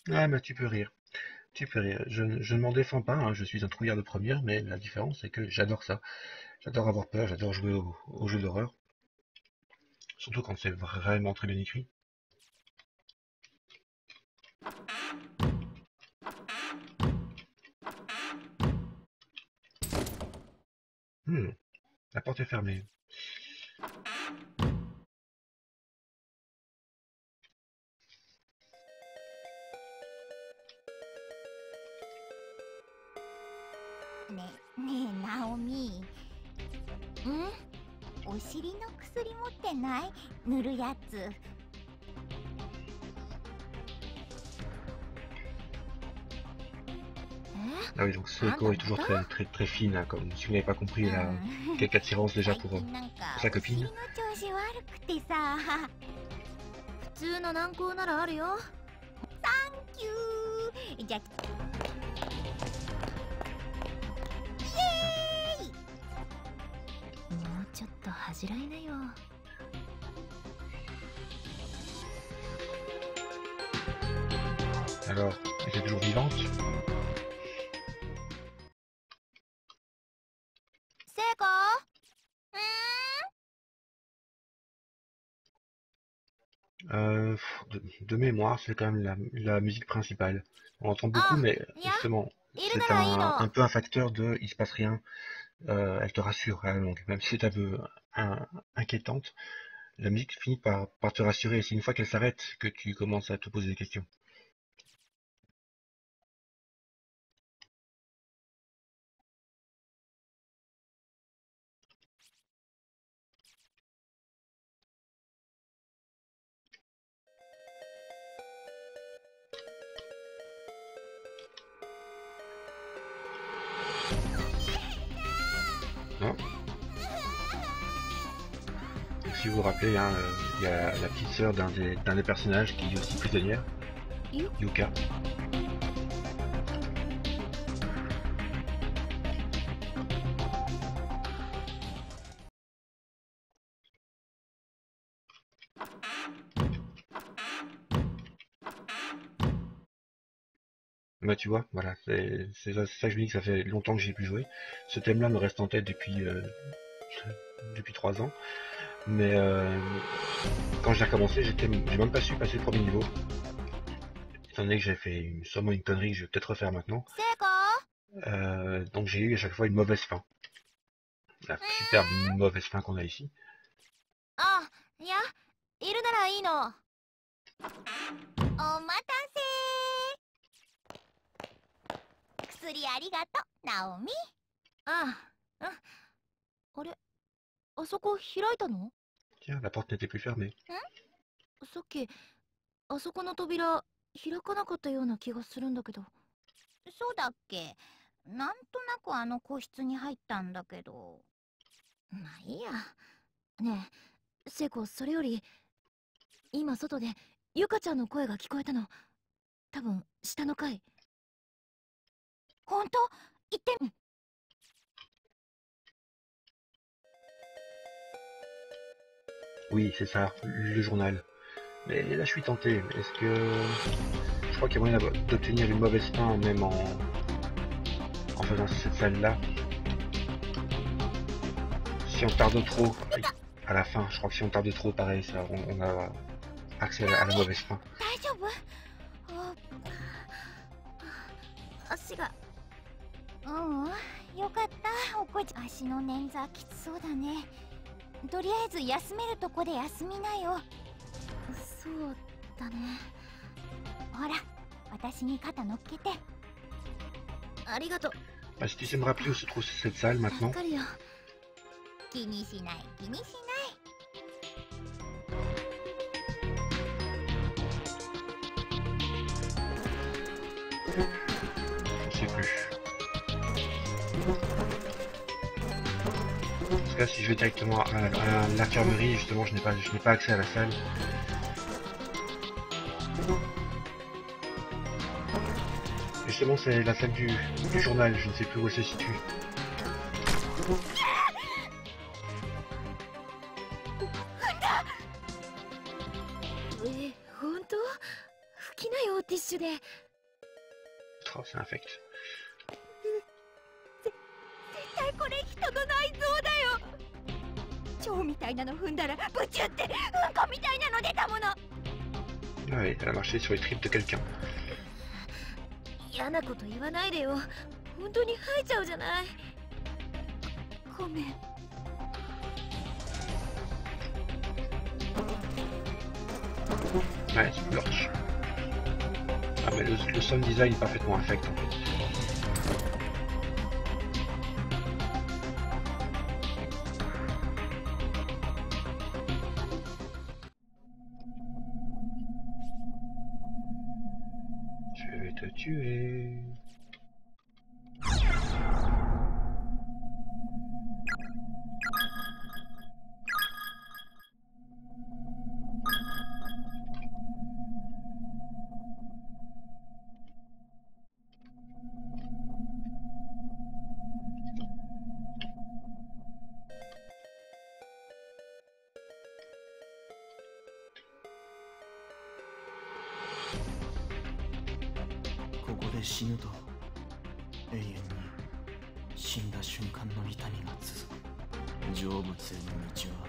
Ah bah tu peux rire. Tu peux rire. Je ne m'en défends pas, hein, je suis un trouillard de première, mais la différence c'est que j'adore ça. J'adore avoir peur, j'adore jouer aux jeux d'horreur. Surtout quand c'est vraiment très bien écrit. La porte est fermée.ねえナオミ。お尻の薬持ってない？塗るやつ。 Ah oui, donc Seiko est toujours très fine, hein, comme si vous n'avez pas compris, elle a quelques attirances déjà pour sa copine. 調子悪くてさ。普通の軟膏ならあるよ。サンキュー。じゃ。イエーイ。もうちょっと恥じらいなよ。 Alors, elle est toujours vivante? De mémoire, c'est quand même la musique principale. On entend beaucoup, mais justement, c'est un peu un facteur de il se passe rien. Elle te rassure à la longue, même si c'est un peu inquiétante. La musique finit par te rassurer. Et c'est une fois qu'elle s'arrête que tu commences à te poser des questions. Si vous vous rappelez, hein, il y a la petite sœur d'un des personnages qui est aussi prisonnière, Yuka. Bah tu vois, voilà, c'est ça que je me dis que ça fait longtemps que j'ai pu jouer. Ce thème-là me reste en tête depuis 3 ans. Mais quand j'ai recommencé, j'ai même pas su passer le premier niveau. Étant donné que j'ai fait sûrement une connerie que je vais peut-être refaire maintenant. Donc j'ai eu à chaque fois une mauvaise fin. La super mauvaise fin qu'on a ici. あ、いや、いるならいいの。お待たせ。薬ありがとう、ナオミ。ああ、あれ、あそこ開いたの？ Tiens, la porte n'était plus fermée. さっき、あそこの扉、開かなかったような気がするんだけど。そうだっけ？なんとなくあの個室に入ったんだけど。まあいいや。ねえ、セコ、それより、今外でゆかちゃんの声が聞こえたの。多分下の階。ほんと？言って。Oui, c'est ça, le journal. Mais là, je suis tenté. Est-ce que... Je crois qu'il y a moyen d'obtenir une mauvaise fin, même en faisant cette salle-là. Si on tarde trop, à la fin, je crois que si on tarde trop, pareil, ça, on a accès à la mauvaise fin. 大丈夫？足が。よかった。おこち、足の捻挫きつそうだね。とりあえず休めるとこで休みなよ。そうだね。ほら、私に肩乗っけて。ありがとう。Est-ce que tu sais me rappeler où se trouve cette salle maintenant? わかるよ。気にしない、気にしない。Je sais plus. Parce que là, si je vais directement à l'infirmerie, justement, je n'ai pas accès à la salle. Justement, c'est la salle du journal, je ne sais plus où elle se situe. ほんと？拭きなよ、ティッシュで。Oh, c'est infect. 絶対これ人の内臓だよ。腸みたいなの踏んだらブチュってうんこみたいなの出たもの。Ah oui, elle a marché sur les tripes de quelqu'un. 嫌なこと言わないでよ。本当に吐いちゃうじゃない。ごめん。Ouais, c'est Lurch. Ah mais le sound design est parfaitement infect en fait. Je vais te tuer. « 死ぬと永遠に死んだ瞬間の痛みが続く。成仏への道は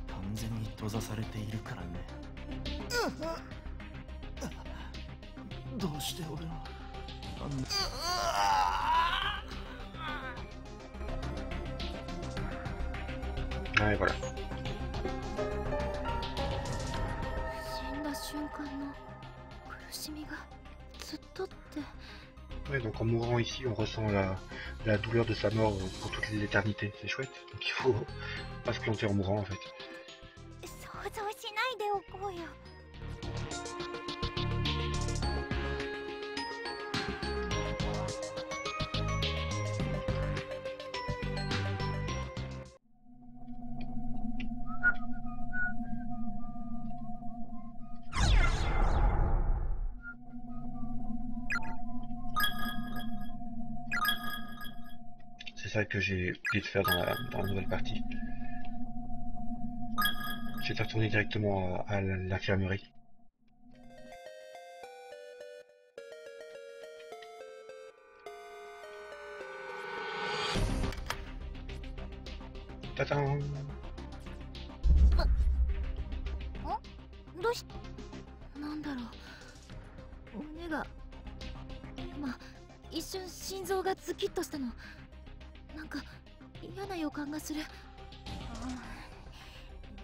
完全に閉ざされているからね。どうして俺はあんな。Ouais, voilà. 死んだ瞬間の苦しみがずっとって。 Ouais, donc en mourant ici, on ressent la douleur de sa mort pour toutes les éternités. C'est chouette. Donc il faut pas se planter en mourant en fait. 想像しないでおこうよ。C'est ça que j'ai oublié de faire dans la nouvelle partie. J'étais retourné directement à l'infirmerie. Tadam! どうし、なんだろう。骨が、ま、一瞬心臓がズキッとしたの。なんか嫌な予感がする。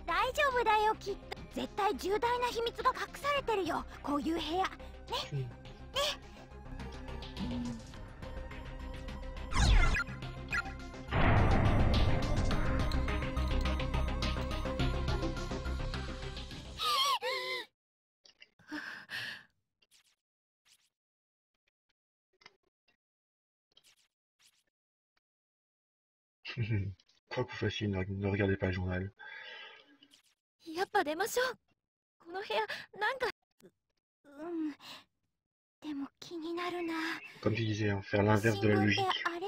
大丈夫だよ、きっと。絶対重大な秘密が隠されてるよ、こういう部屋ね。Quoi que vous fassiez, ne regardez pas le journal. やっぱ出ましょう。この部屋なんか。でも気になるな。 Comme tu disais, hein, faire l'inverse de la 信号って logique. あれ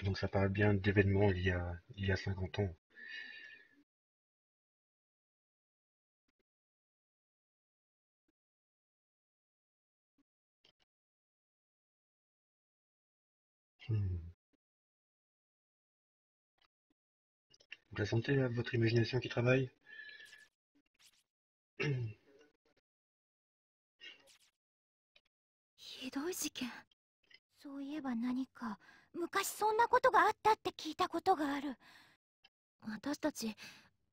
？Donc ça parle bien d'événements il y a 50 ans. Hmm. Vous la sentez, là, votre imagination qui travaille? ひどい事件。そういえば何か昔そんなことがあったって聞いたことがある。私たち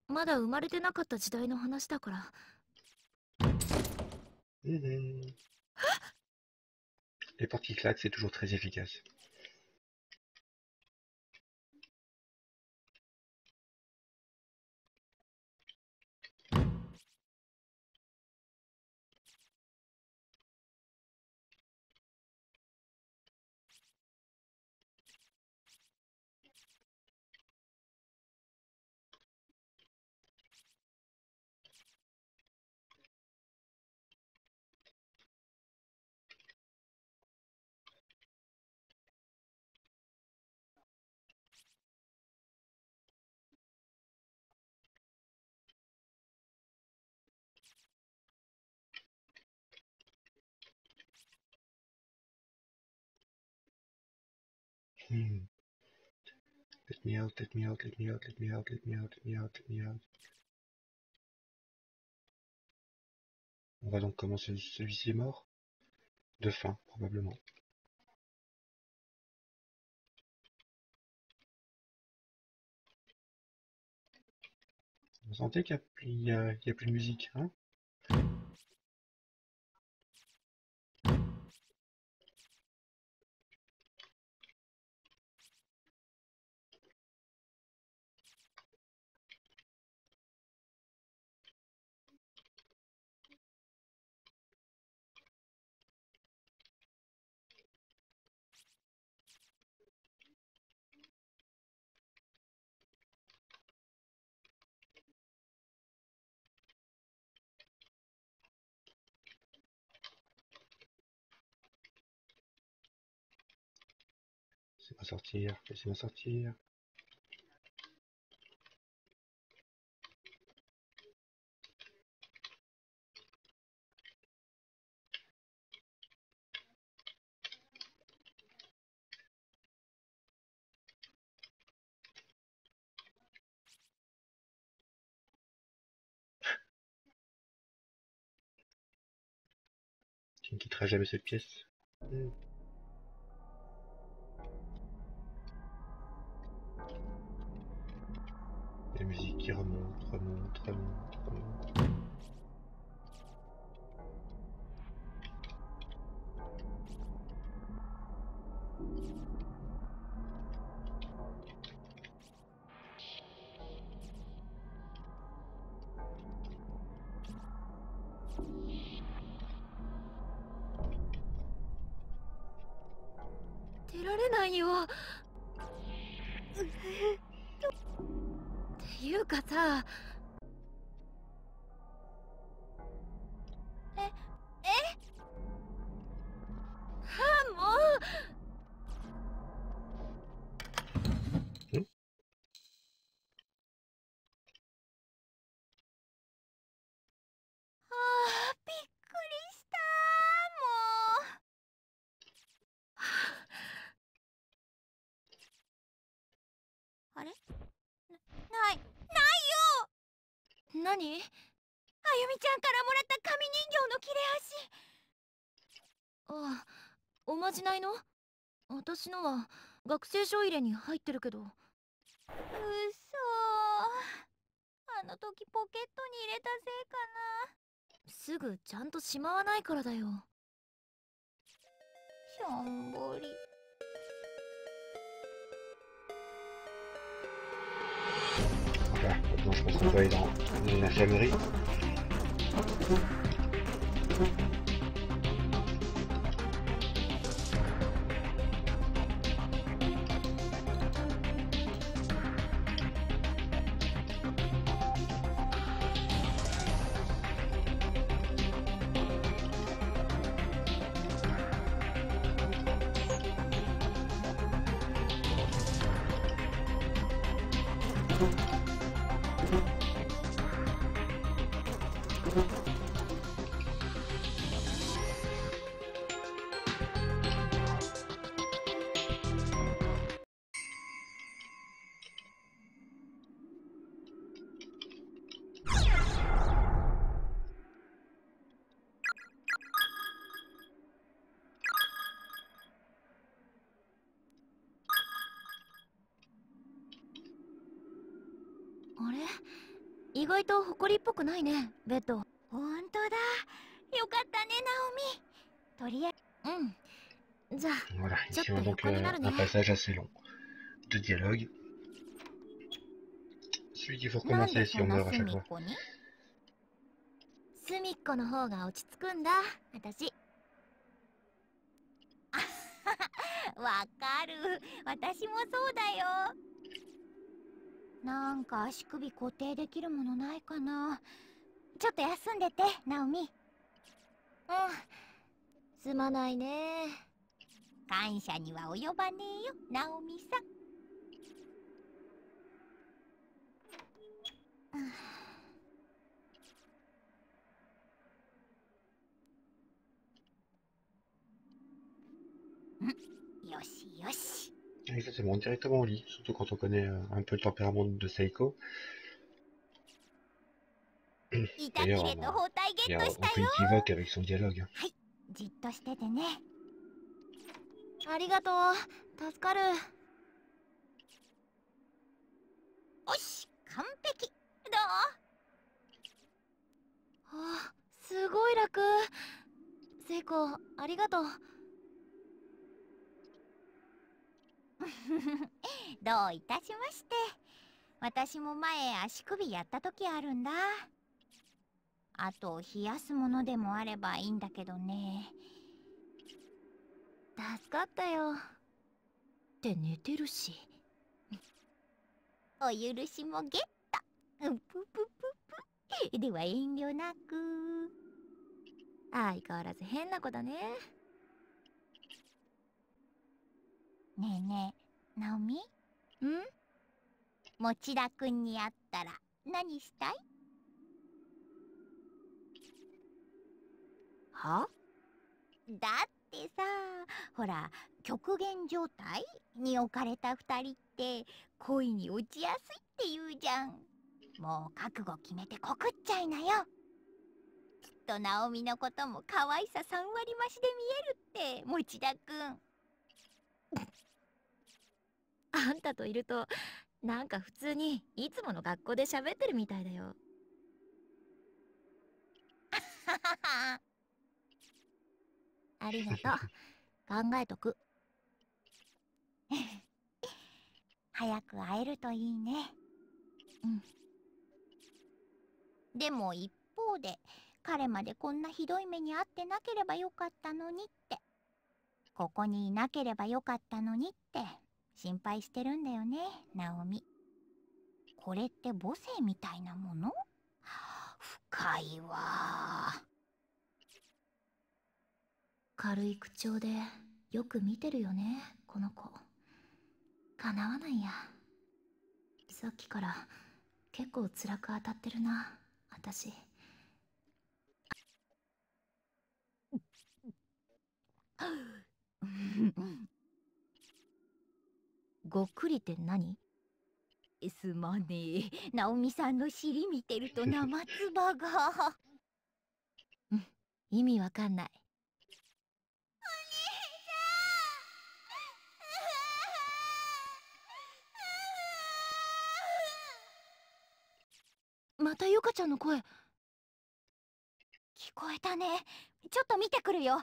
まだ生まれてなかった時代の話だから。Les portes qui claquent, c'est toujours très efficace. Hmm. Let me out, let me out, let me out, let me out, let me out, let me out, let me out. On va donc commencer. Celui-ci est mort? De faim, probablement. Vous sentez qu'il y a plus de musique, hein? Laissez-moi sortir, laissez-moi sortir. Tu ne quitteras jamais cette pièce. La musique qui remonte, remonte, remonte, remonte. っていうかさ、もう。びっくりしたもう。あれ？ないよ。何？あゆみちゃんからもらった紙人形の切れ端。ああ、おまじないの？私のは学生書入れに入ってるけど。うそ。あの時ポケットに入れたせいかな。すぐちゃんとしまわないからだよ。しょんぼり。Voilà, maintenant je pense qu'on peut aller dans l'infirmerie.あれ？意外と埃っぽくないね、ベッド。ほんとだ。よかったね、ナオミ。とりあえうん。じゃあ、 Voilà, ちょっ ici on と a donc 横になるね。 un passage assez long de dialogue. Celui qu'il faut ず、なん recommencer で si そ on んな meurt à 隅 chaque っ fois. こに？隅っこの方が落ち着くんだ、私。わかる。私もそうだよ。なんか足首固定できるものないかな。ちょっと休んでて、ナオミ。うん。すまないね。感謝には及ばねえよ、ナオミさん。よしよし。 Et ça, c'est bon, directement au lit, surtout quand on connaît un peu le tempérament de Seiko. 板切れと包帯ゲット On したよ。 peut équivoque avec son dialogue. はい、じっとしててね。ありがとう、助かる。おし、完璧。どあ、すごい楽。セイコ、ありがとう。どういたしまして。私も前足首やった時あるんだ。あと冷やすものでもあればいいんだけどね。助かったよ。って寝てるし。お許しもゲット。ぷぷぷぷ。では遠慮なく。相変わらず変な子だね。ねえねえ、ナオミ？ん？持田くんに会ったら何したい？は？だってさ、ほら、極限状態に置かれた二人って恋に落ちやすいって言うじゃん。もう覚悟決めて告っちゃいなよ。きっとナオミのことも可愛さ3割増しで見えるって、持田くん。あんたといるとなんか普通にいつもの学校で喋ってるみたいだよ。ありがとう。考えとく。早く会えるといいね。うん。でも一方で、彼までこんなひどい目に遭ってなければよかったのにって。ここにいなければよかったのにって心配してるんだよね、ナオミ。これって母性みたいなもの？深いわ。軽い口調でよく見てるよね、この子。かなわないや。さっきから結構辛く当たってるな、私。ごっくりって何？すまねえ。ナオミさんの尻見てると生唾が。意味わかんない。またゆかちゃんの声。聞こえたね。ちょっと見てくるよ。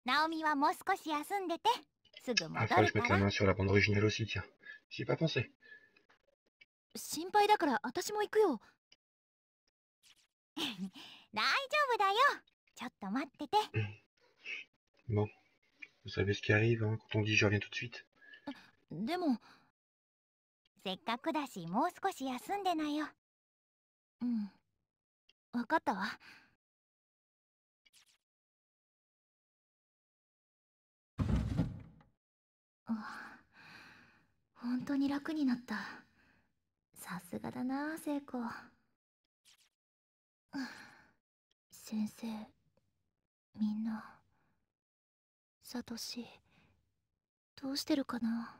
ナオミはもう少し休んでて。すぐ Ah, 戻 fallait る que je か mette la ら。 main sur la bande originale aussi, tiens. J'y ai pas pensé. 心配だから私も行くよ。大丈夫だよ。ちょっと待ってて。Bon, vous savez ce qui arrive, hein, quand on dit je reviens tout de suite. でも、せっかくだし、もう少し休んでなよ。うん。わかったわ。本当に楽になった。さすがだな、聖子。先生、みんな、サトシ、どうしてるかな。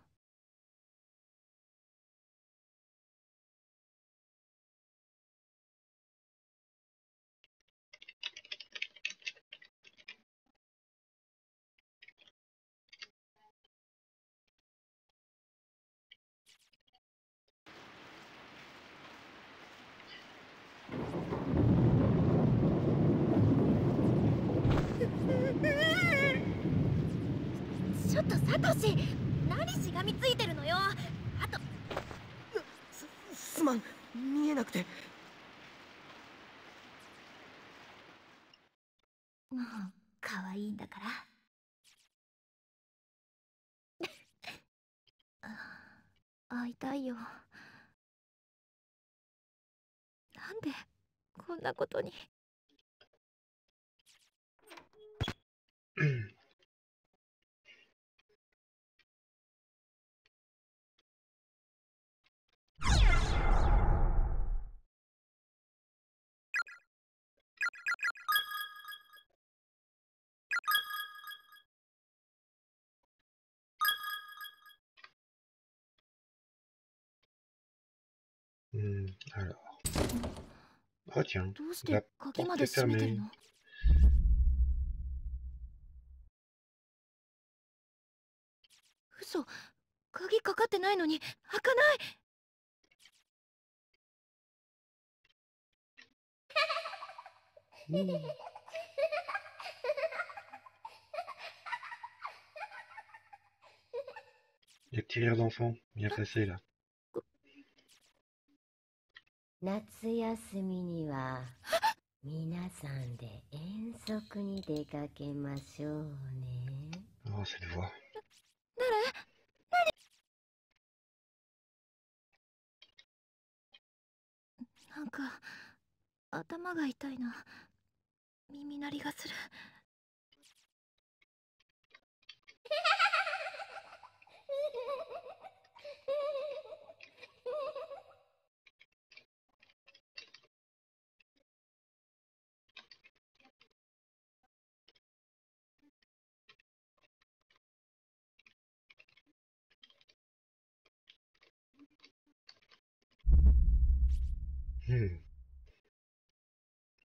ちょっとサトシ、何しがみついてるのよ。あとすまん、見えなくて。もう可愛いんだから。会いたいよ。なんでこんなことに。Alors. Oh tiens, どうし la て鍵ま porte で est 閉めてる fermée. の？嘘、鍵かかってないのに開かない。Les petits rires d'enfants, bien placés là. 夏休みには皆さんで遠足に出かけましょうね。 Oh, cette voix. なんか頭が痛いな。耳鳴りがする。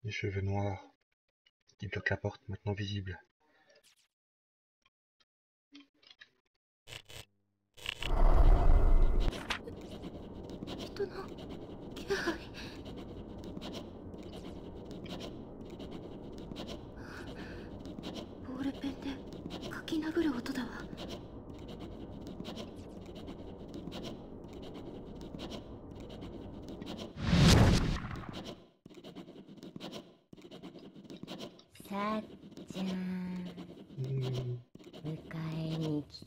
Les cheveux noirs. Qui bloquent la porte, maintenant visible. 人の気配。ボールペンで書き殴る音だわ。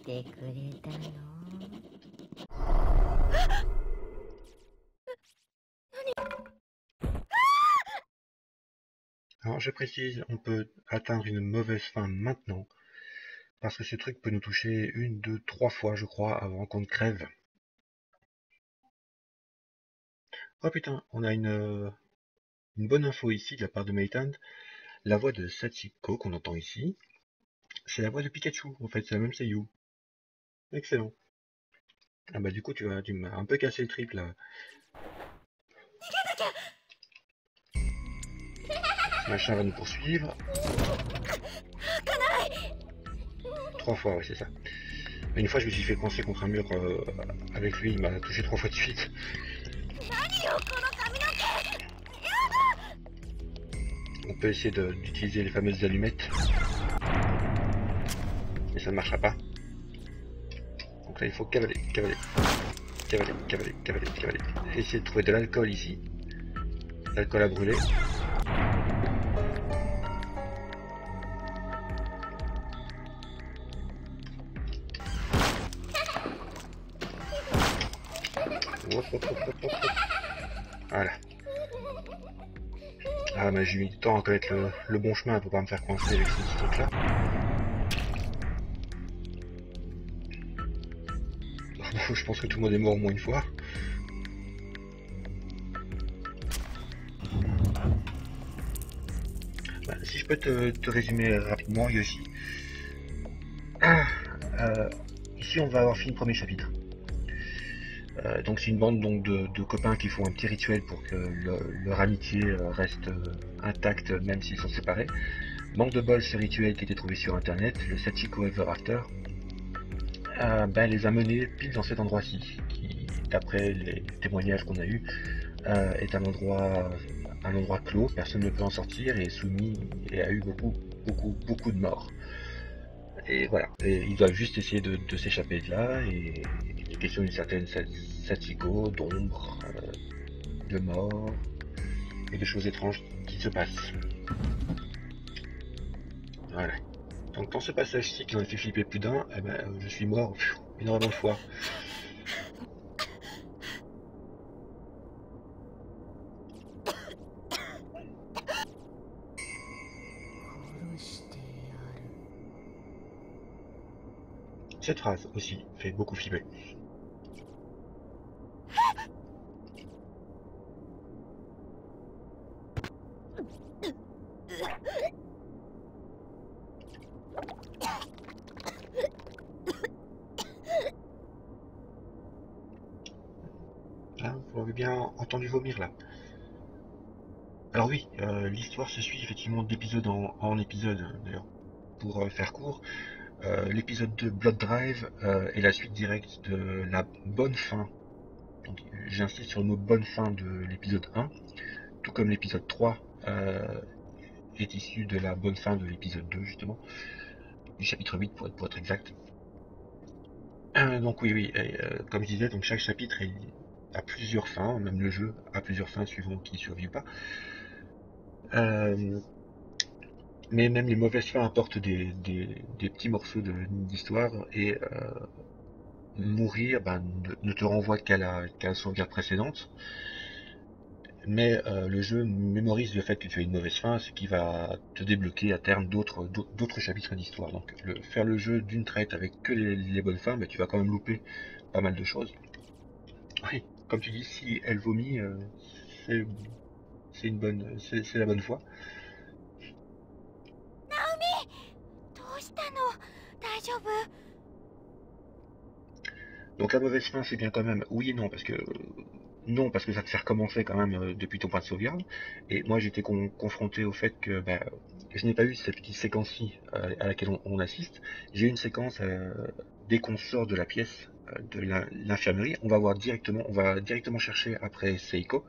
てくれたの？Alors je précise, on peut atteindre une mauvaise fin maintenant, parce que ce truc peut nous toucher 1, 2, 3 fois je crois avant qu'on ne crève. Oh putain, on a une bonne info ici de la part de Meitan. La voix de Sachiko qu'on entend ici, c'est la voix de Pikachu, en fait c'est la même Seiyu. Excellent. Ah bah du coup tu m'as un peu cassé le trip là. Ce machin va nous poursuivre. 3 fois, ouais c'est ça. Mais une fois je me suis fait coincer contre un mur avec lui, il m'a touché 3 fois de suite. On peut essayer d'utiliser les fameuses allumettes. Mais ça ne marchera pas. Donc là il faut cavaler. Essayer de trouver de l'alcool ici. L'alcool à brûler. Voilà. Ah mais j'ai mis du temps à connaître le bon chemin pour pas me faire coincer avec ce truc là. Je pense que tout le monde est mort au moins une fois. Bah, si je peux te résumer rapidement, Yoshi. Ici on va avoir fini le premier chapitre. Donc c'est une bande donc, de copains qui font un petit rituel pour que leur amitié reste intacte même s'ils sont séparés. Manque de bol, ce rituel qui était trouvé sur internet, le Sachiko Ever After, les a menés pile dans cet endroit-ci, qui d'après les témoignages qu'on a eus est un endroit clos, personne ne peut en sortir et est soumis et a eu beaucoup de morts. Et voilà, et ils doivent juste essayer de s'échapper de là, et il est question d'une certaine Sachiko, d'ombre, de mort, et de choses étranges qui se passent. Voilà. Donc dans ce passage-ci qui en a fait flipper plus d'un, je suis mort énormément de fois. Cette phrase aussi fait beaucoup flipper. Là, vous l'avez bien entendu vomir là. Alors oui, l'histoire se suit effectivement d'épisode en épisode, d'ailleurs. Pour faire court, l'épisode 2 Blood Drive est la suite directe de la bonne fin. J'insiste sur le mot bonne fin de l'épisode 1, tout comme l'épisode 3 est issu de la bonne fin de l'épisode 2 justement, du chapitre 8 pour être exact. Donc oui, comme je disais, donc chaque chapitre a plusieurs fins, même le jeu a plusieurs fins suivant qui survit ou pas. Mais même les mauvaises fins apportent des petits morceaux d'histoire et mourir ne te renvoie qu'à la sauvegarde précédente. Mais le jeu mémorise le fait que tu as une mauvaise fin, ce qui va te débloquer à terme d'autres chapitres d'histoire. Donc faire le jeu d'une traite avec que les bonnes fins, tu vas quand même louper pas mal de choses. Oui, comme tu dis, si elle vomit, c'est la bonne foi. Donc la mauvaise fin, c'est bien quand même oui et non, parce que ça te fait recommencer quand même depuis ton point de sauvegarde. Et moi j'étais confronté au fait que je n'ai pas eu cette petite séquence-ci à laquelle on assiste. J'ai eu une séquence dès qu'on sort de la pièce de l'infirmerie, on va directement chercher après Seiko,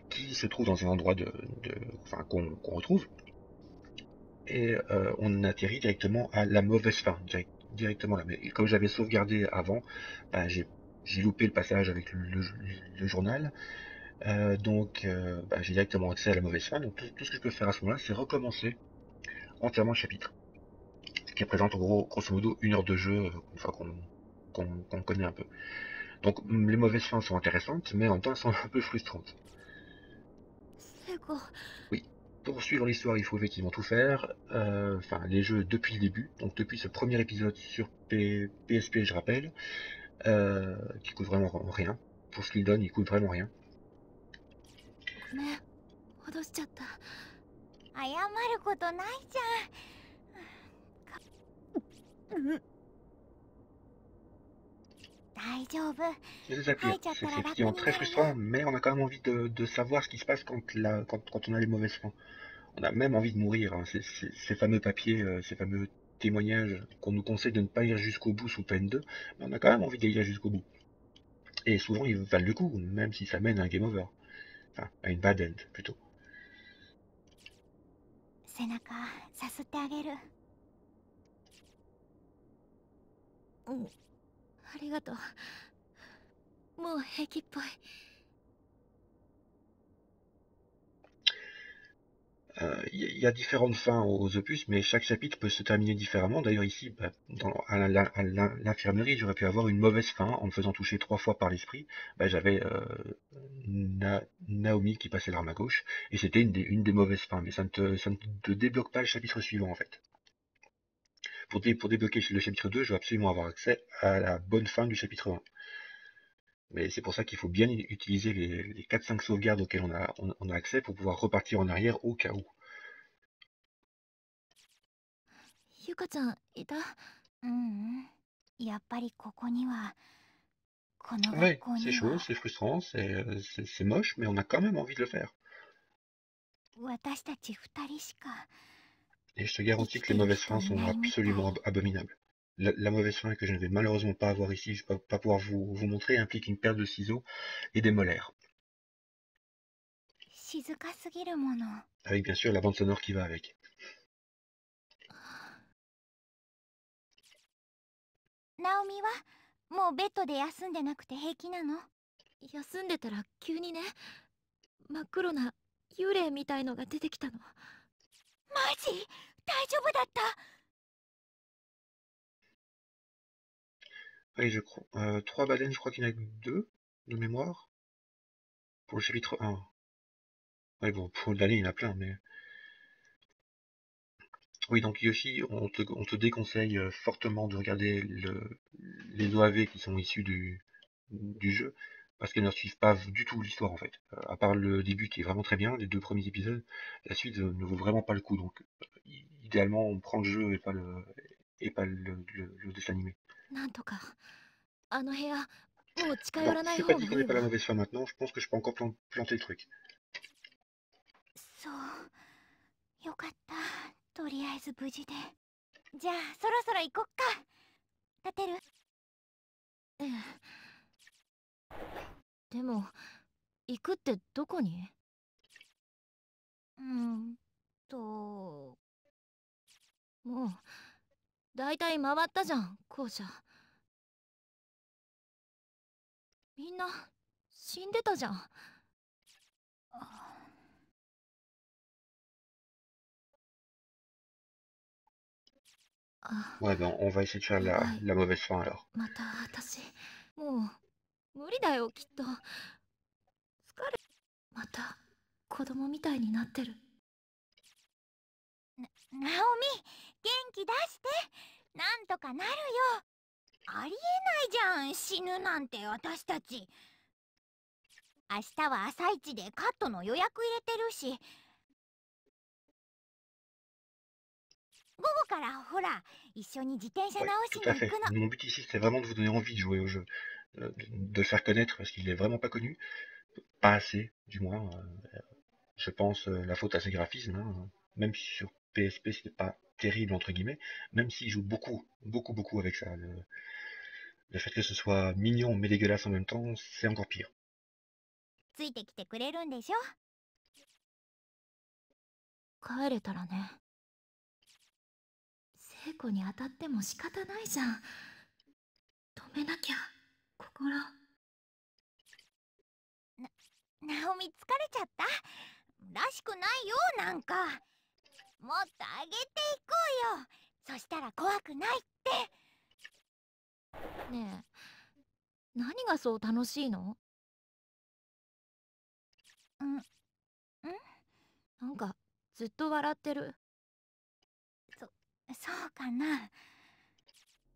qui se trouve dans un endroit qu'on retrouve. Et on atterrit directement à la mauvaise fin, directement là. Mais comme j'avais sauvegardé avant, j'ai loupé le passage avec le journal. Donc j'ai directement accès à la mauvaise fin. Donc tout ce que je peux faire à ce moment-là, c'est recommencer entièrement le chapitre. qui représente en gros, grosso modo, 1 heure de jeu, enfin qu'on connaît un peu. Donc les mauvaises fins sont intéressantes, mais en même temps elles sont un peu frustrantes. 聖子 Oui, pour suivre l'histoire, il faut effectivement tout faire, enfin les jeux depuis le début, donc depuis ce premier épisode sur PSP, je rappelle, qui coûte vraiment rien. Pour ce qu'il donne, il coûte vraiment rien. ごめん戻しちゃった。謝ることないじゃん。大丈夫。 C'est ça pire. C'est effectivement très frustrant, mais on a quand même envie de savoir ce qui se passe quand on a les mauvaises fins. On a même envie de mourir, hein. Ces fameux papiers, ces fameux témoignages qu'on nous conseille de ne pas lire jusqu'au bout sous peine de, mais on a quand même envie de les lire jusqu'au bout. Et souvent ils valent le coup, même si ça mène à un game over. Enfin, à une bad end plutôt. 背中さすってあげる。ありがとう。もう平気っぽい。Il y a différentes fins aux opus, mais chaque chapitre peut se terminer différemment. D'ailleurs ici, bah, à l'infirmerie, j'aurais pu avoir une mauvaise fin en me faisant toucher 3 fois par l'esprit. Bah, j'avais Naomi qui passait l'arme à gauche, et c'était une des mauvaises fins, mais ça ne te débloque pas le chapitre suivant en fait. Pour débloquer le chapitre 2, je dois absolument avoir accès à la bonne fin du chapitre 1. Mais c'est pour ça qu'il faut bien utiliser les 4-5 sauvegardes auxquelles on a accès pour pouvoir repartir en arrière au cas où. ゆかちゃんいた？やっぱりここには、この Ouais, 学校 c'est に chaud, は c'est frustrant, c'est moche, mais on a quand même envie de le faire. 私たち2人しか。 Et je te garantis que les mauvaises fins sont absolument abominables. La mauvaise fin que je ne vais malheureusement pas avoir ici, je ne vais pas pouvoir vous montrer, implique une paire de ciseaux et des molaires. 静かすぎるもの。 Avec bien sûr la bande sonore qui va avec. ナオミはもうベッドで休んでなくて平気なの？休んでたら急にね、真っ黒な幽霊みたいのが出てきたの。マジ？大丈夫だった？ Oui, je crois. 3 badens, je crois qu'il n'y en a que 2 de mémoire. Pour le chapitre 1. Ouais, bon, pour l'année, il y en a plein, mais. Oui, donc Yoshi, on te déconseille fortement de regarder les OAV qui sont issus du jeu, parce qu'elles ne suivent pas du tout l'histoire en fait. À part le début qui est vraiment très bien, les 2 premiers épisodes, la suite ne vaut vraiment pas le coup. Donc, idéalement, on prend le jeu et pas le dessin animé. なんとかあの部屋もう近寄 Bon, らない c'est pas 方 dit が qu'on い n'ait い pas la わ。 mauvaise fin maintenant, je pense que je peux encore planter le truc. そう。よかった。とりあえず無事で。じゃあそろそろ行こっか。立てる？ええ。でも行くってどこに？と。もうだいたい回ったじゃん校舎。みんな死んでたじゃん。Ouais, ben on va essayer de faire la mauvaise fin alors. また私もう無理だよきっと。疲れまた子供みたいになってる。ナオミ、元気出して。なんとかなるよ。ありえないじゃん、死ぬなんて私たち。明日は朝一でカットの予約入れてるし。午後からほら、一緒に自転車 Oui, 直し tout に à 行 fait. くの。 Mon but ici, c'est vraiment de vous donner envie de jouer au jeu, de le faire connaître parce qu'il est vraiment pas connu, pas assez, du moins. Je pense la faute à ses graphismes, hein. Même si sur PSP c'était pas terrible entre guillemets, même s'il joue beaucoup avec ça. Le fait que ce soit mignon mais dégueulasse en même temps, c'est encore pire. ついてきてくれるんでしょ？帰れたらね。聖子に当たっても仕方ないじゃん。止めなきゃ心。ナオミ疲れちゃった？らしくないよなんか。もっと上げていこうよ。そしたら怖くないって。ねえ、何がそう楽しいの？なんかずっと笑ってる。そうかな。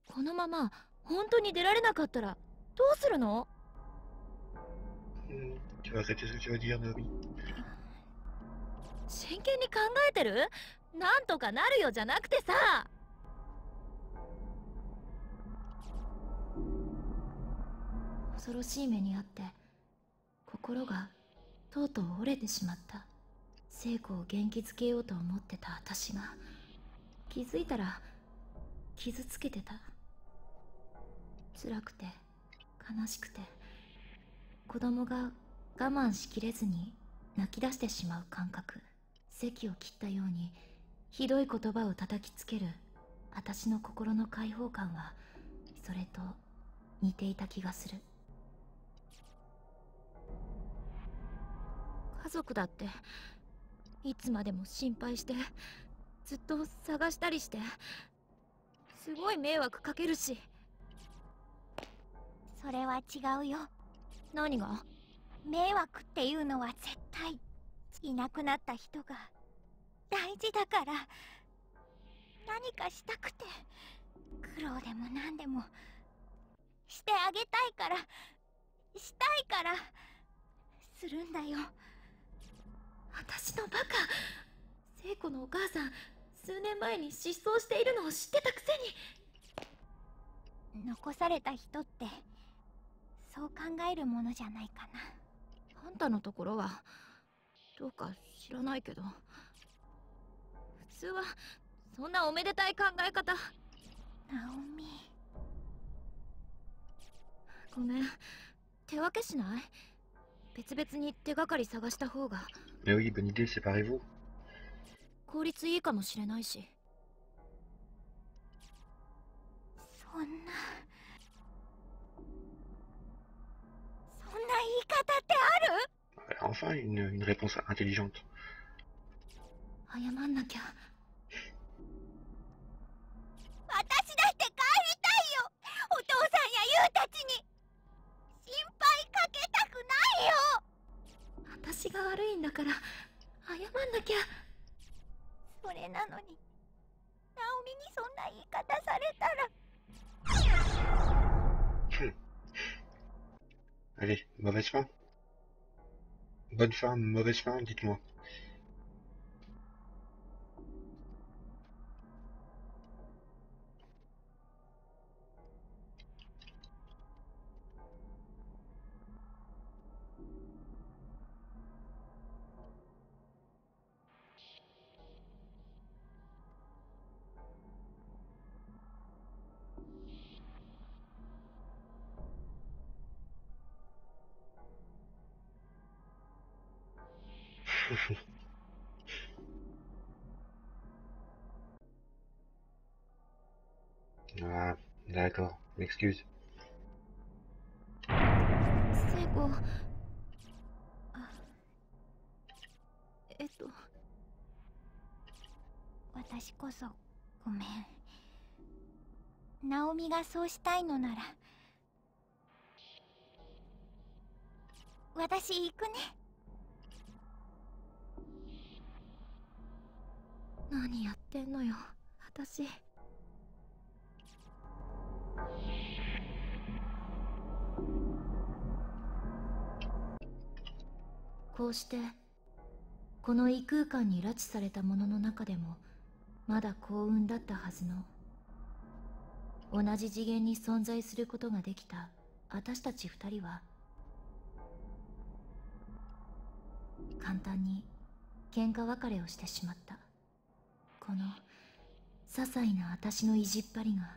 このまま本当に出られなかったらどうするの？ Tu vas arrêter ce que tu vas dire, Naomi. 真剣に考えてる？なんとかなるよじゃなくてさ。恐ろしい目にあって心がとうとう折れてしまった。聖子を元気づけようと思ってた私が気づいたら傷つけてた。辛くて悲しくて、子供が我慢しきれずに泣き出してしまう感覚。堰を切ったようにひどい言葉を叩きつける私の心の解放感はそれと似ていた気がする。家族だっていつまでも心配してずっと探したりしてすごい迷惑かけるし。それは違うよ。何が？迷惑っていうのは絶対いなくなった人が大事だから。何かしたくて苦労でも何でもしてあげたいから、したいからするんだよ。私のバカ。聖子のお母さん数年前に失踪しているのを知ってたくせに。残された人ってそう考えるものじゃないかな。あんたのところはどうか知らないけど、普通はそんなおめでたい考え方。ナオミ、ごめん、手分けしない？別々に手がかり探した方が。 Mais oui, bonne idée, séparez-vous. 効率いいかもしれないし。そんな言い方ってある？ Enfin, une réponse intelligente. 謝んなきゃ。私だって帰りたいよ。お父さんやユウたちに心配かけたくないよ。私が悪いんだから謝んなきゃ。それなのにナオミにそんな言い方されたら。Allez, mauvaise fin. Bonne fin, mauvaise fin, dites-moi. Ah, d'accord, m'excuse. 聖子、私こそごめん。ナオミがそうしたいのなら私行くね。何やってんのよ私。こうしてこの異空間に拉致された者の中でもまだ幸運だったはずの、同じ次元に存在することができた私たち二人は簡単に喧嘩別れをしてしまった。この些細な私の意地っ張りが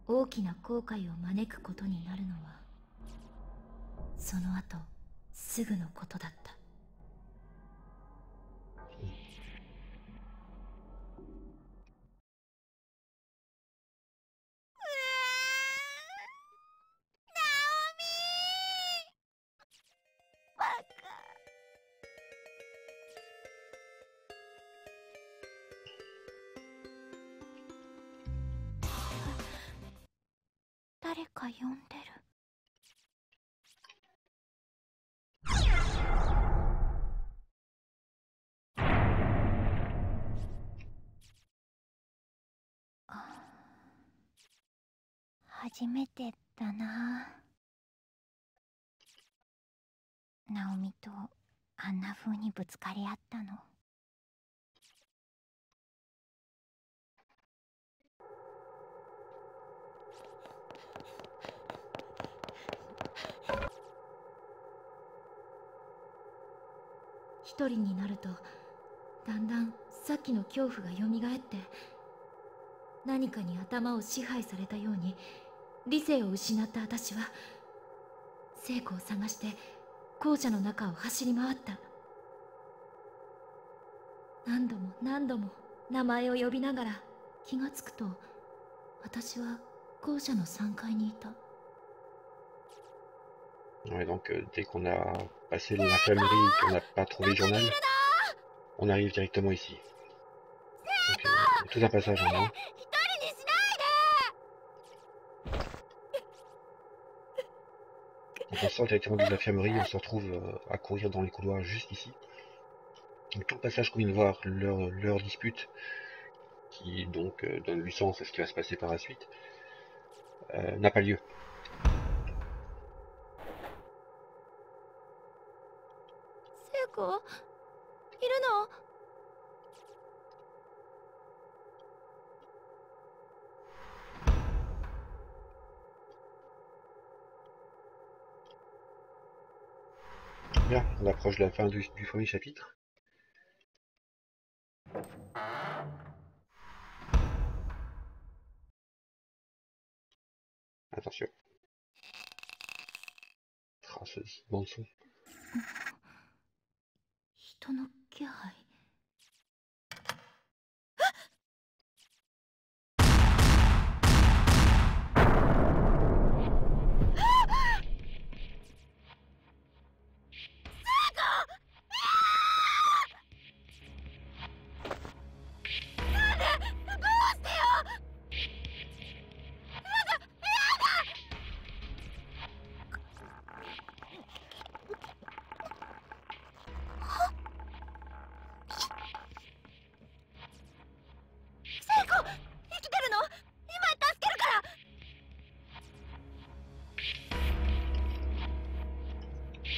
大きな後悔を招くことになるのはその後すぐのことだった。ナオミー、バカ。誰か呼んでる。初めてだな。ナオミとあんな風にぶつかり合ったの。一人になるとだんだんさっきの恐怖がよみがえって、何かに頭を支配されたように理性を失った私は聖子を探して校舎の中を走り回った。何度も何度も名前を呼びながら、気がつくと私は校舎の3階にいた。Ouais, donc dès qu'on a passé l'infirmerie et qu'on n'a pas trouvé le journal, on arrive directement ici. Donc, tout un passage en main. Donc on sort directement de l'infirmerie, on se retrouve à courir dans les couloirs juste ici. Donc tout le passage qu'on vient de voir, leur dispute, qui donc donne du sens à ce qui va se passer par la suite, n'a pas lieu. 聖子いるの？ Bien, on approche de la fin du premier chapitre. Attention. Trace bande son. 人の気配。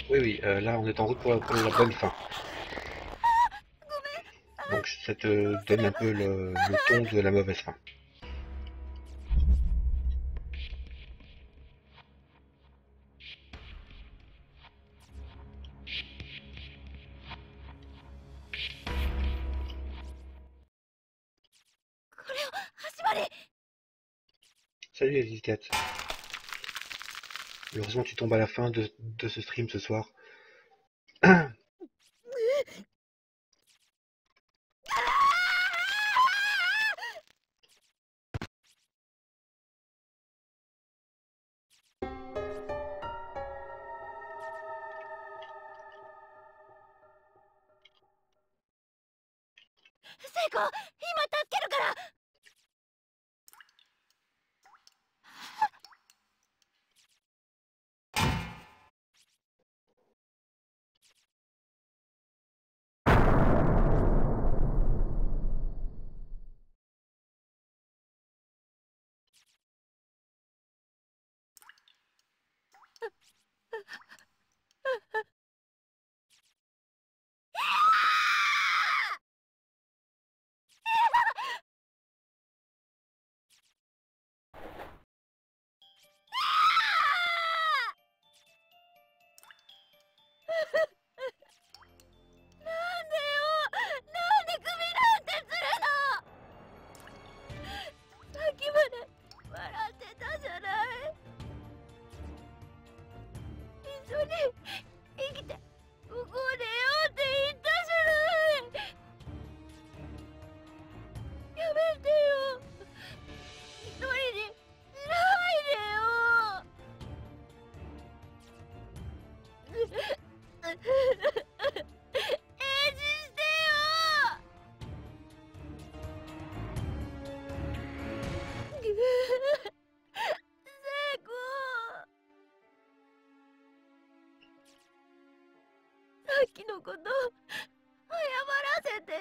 Oui, oui, là on est en route pour la bonne fin. Donc ça te donne un peu le ton de la mauvaise fin. Salut Elise 4. Heureusement tu tombes à la fin de ce stream ce soir. っきのこと謝らせてよ。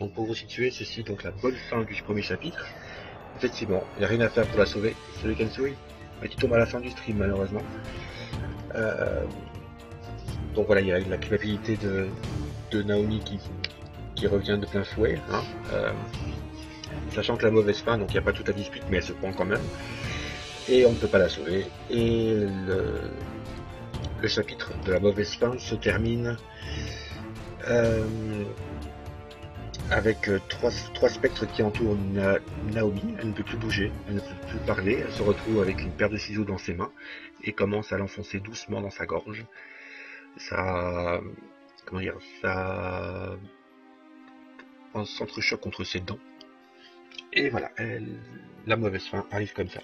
Donc pour vous situer, ceci donc la bonne fin du premier chapitre. Effectivement, il n'y a rien à faire pour la sauver, c'est le Kensui, mais qui tombe à la fin du stream malheureusement. Donc voilà, il y a la culpabilité de Naomi qui revient de plein fouet, hein, sachant que la mauvaise fin, donc il n'y a pas toute la dispute, mais elle se prend quand même, et on ne peut pas la sauver. Et le chapitre de la mauvaise fin se termine avec trois spectres qui entourent Naomi. Elle ne peut plus bouger, elle ne peut plus parler, elle se retrouve avec une paire de ciseaux dans ses mains et commence à l'enfoncer doucement dans sa gorge. Ça, comment dire, ça s'entrechoque contre ses dents. Et voilà, la mauvaise fin arrive comme ça.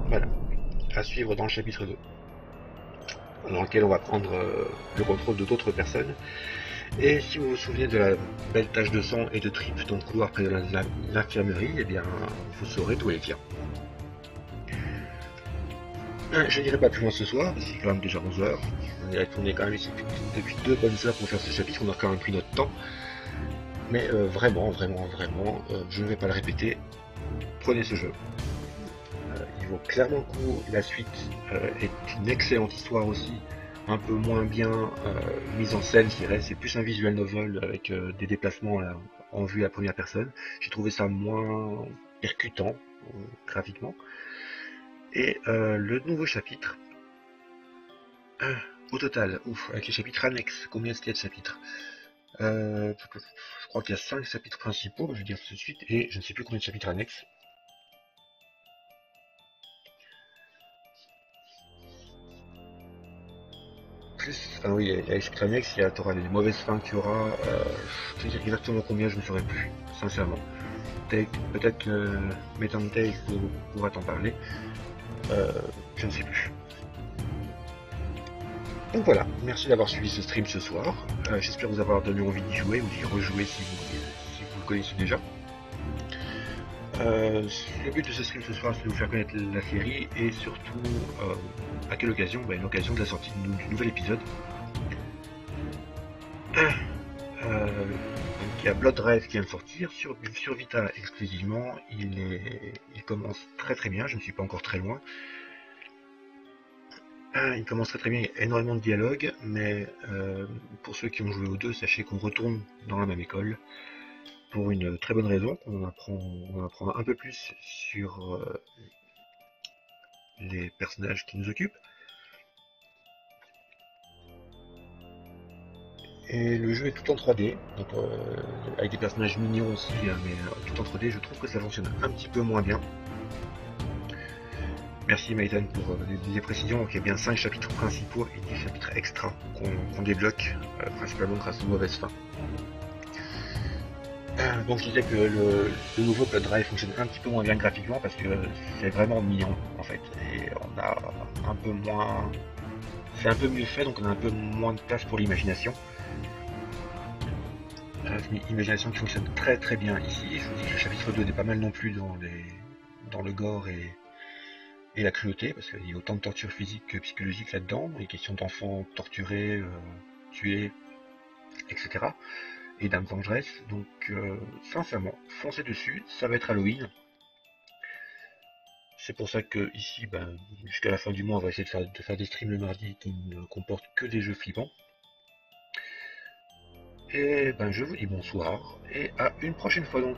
Voilà, à suivre dans le chapitre 2, dans lequel on va prendre le contrôle de d'autres personnes. Et si vous vous souvenez de la belle tache de sang et de tripes dans le couloir près de l'infirmerie, eh bien, vous saurez d'où elle vient. Je n'irai pas plus loin ce soir, parce qu'il est quand même déjà 11h. On est quand même ici depuis 2 bonnes heures pour faire ce chapitre, on a quand même pris notre temps. Mais vraiment, je ne vais pas le répéter, prenez ce jeu. Il vaut clairement le coup, la suite est une excellente histoire aussi. Un peu moins bien mise en scène, je dirais. C'est plus un visual novel avec des déplacements en vue à la première personne. J'ai trouvé ça moins percutant graphiquement. Et le nouveau chapitre, au total, avec les chapitres annexes, combien est-ce qu'il y a de chapitres je crois qu'il y a 5 chapitres principaux, je vais dire tout de suite, et je ne sais plus combien de chapitres annexes. Enfin oui, il y a les chapitres annexes, il y aura les mauvaises fins qu'il y aura, je sais dire exactement combien, je ne saurais plus, sincèrement. Peut-être que Metante pourra t'en parler, je ne sais plus. Donc voilà, merci d'avoir suivi ce stream ce soir, j'espère vous avoir donné envie d'y jouer ou d'y rejouer si vous le connaissez déjà. Le but de ce stream ce soir, c'est de vous faire connaître la série et surtout, à quelle occasion? L'occasion de la sortie du nouvel épisode. Donc il y a Blood Drive qui vient de sortir, sur Vita exclusivement, il commence très bien, je ne suis pas encore très loin. Il commence très bien, il y a énormément de dialogues, mais pour ceux qui ont joué aux deux, sachez qu'on retourne dans la même école. Pour une très bonne raison, on apprend un peu plus sur les personnages qui nous occupent. Et le jeu est tout en 3D, donc, avec des personnages mignons aussi, hein, mais tout en 3D, je trouve que ça fonctionne un petit peu moins bien. Merci Maïtan pour les précisions, donc il y a bien 5 chapitres principaux et 10 chapitres extra qu'on débloque, principalement grâce aux mauvaises fins. Donc je disais que le nouveau Blood Drive fonctionne un petit peu moins bien graphiquement parce que c'est vraiment mignon en fait, et on a un peu moins... C'est un peu mieux fait, donc on a un peu moins de place pour l'imagination. Une imagination qui fonctionne très bien ici. Je vous dis que le chapitre 2 n'est pas mal non plus dans le gore et la cruauté, parce qu'il y a autant de torture physique que psychologique là-dedans, il y a question d'enfants torturés, tués, etc. Et d'âmes vengeresses, donc sincèrement, foncez dessus, ça va être Halloween. C'est pour ça que ici, jusqu'à la fin du mois, on va essayer de faire des streams le mardi qui ne comportent que des jeux flippants. Et je vous dis bonsoir, et à une prochaine fois donc.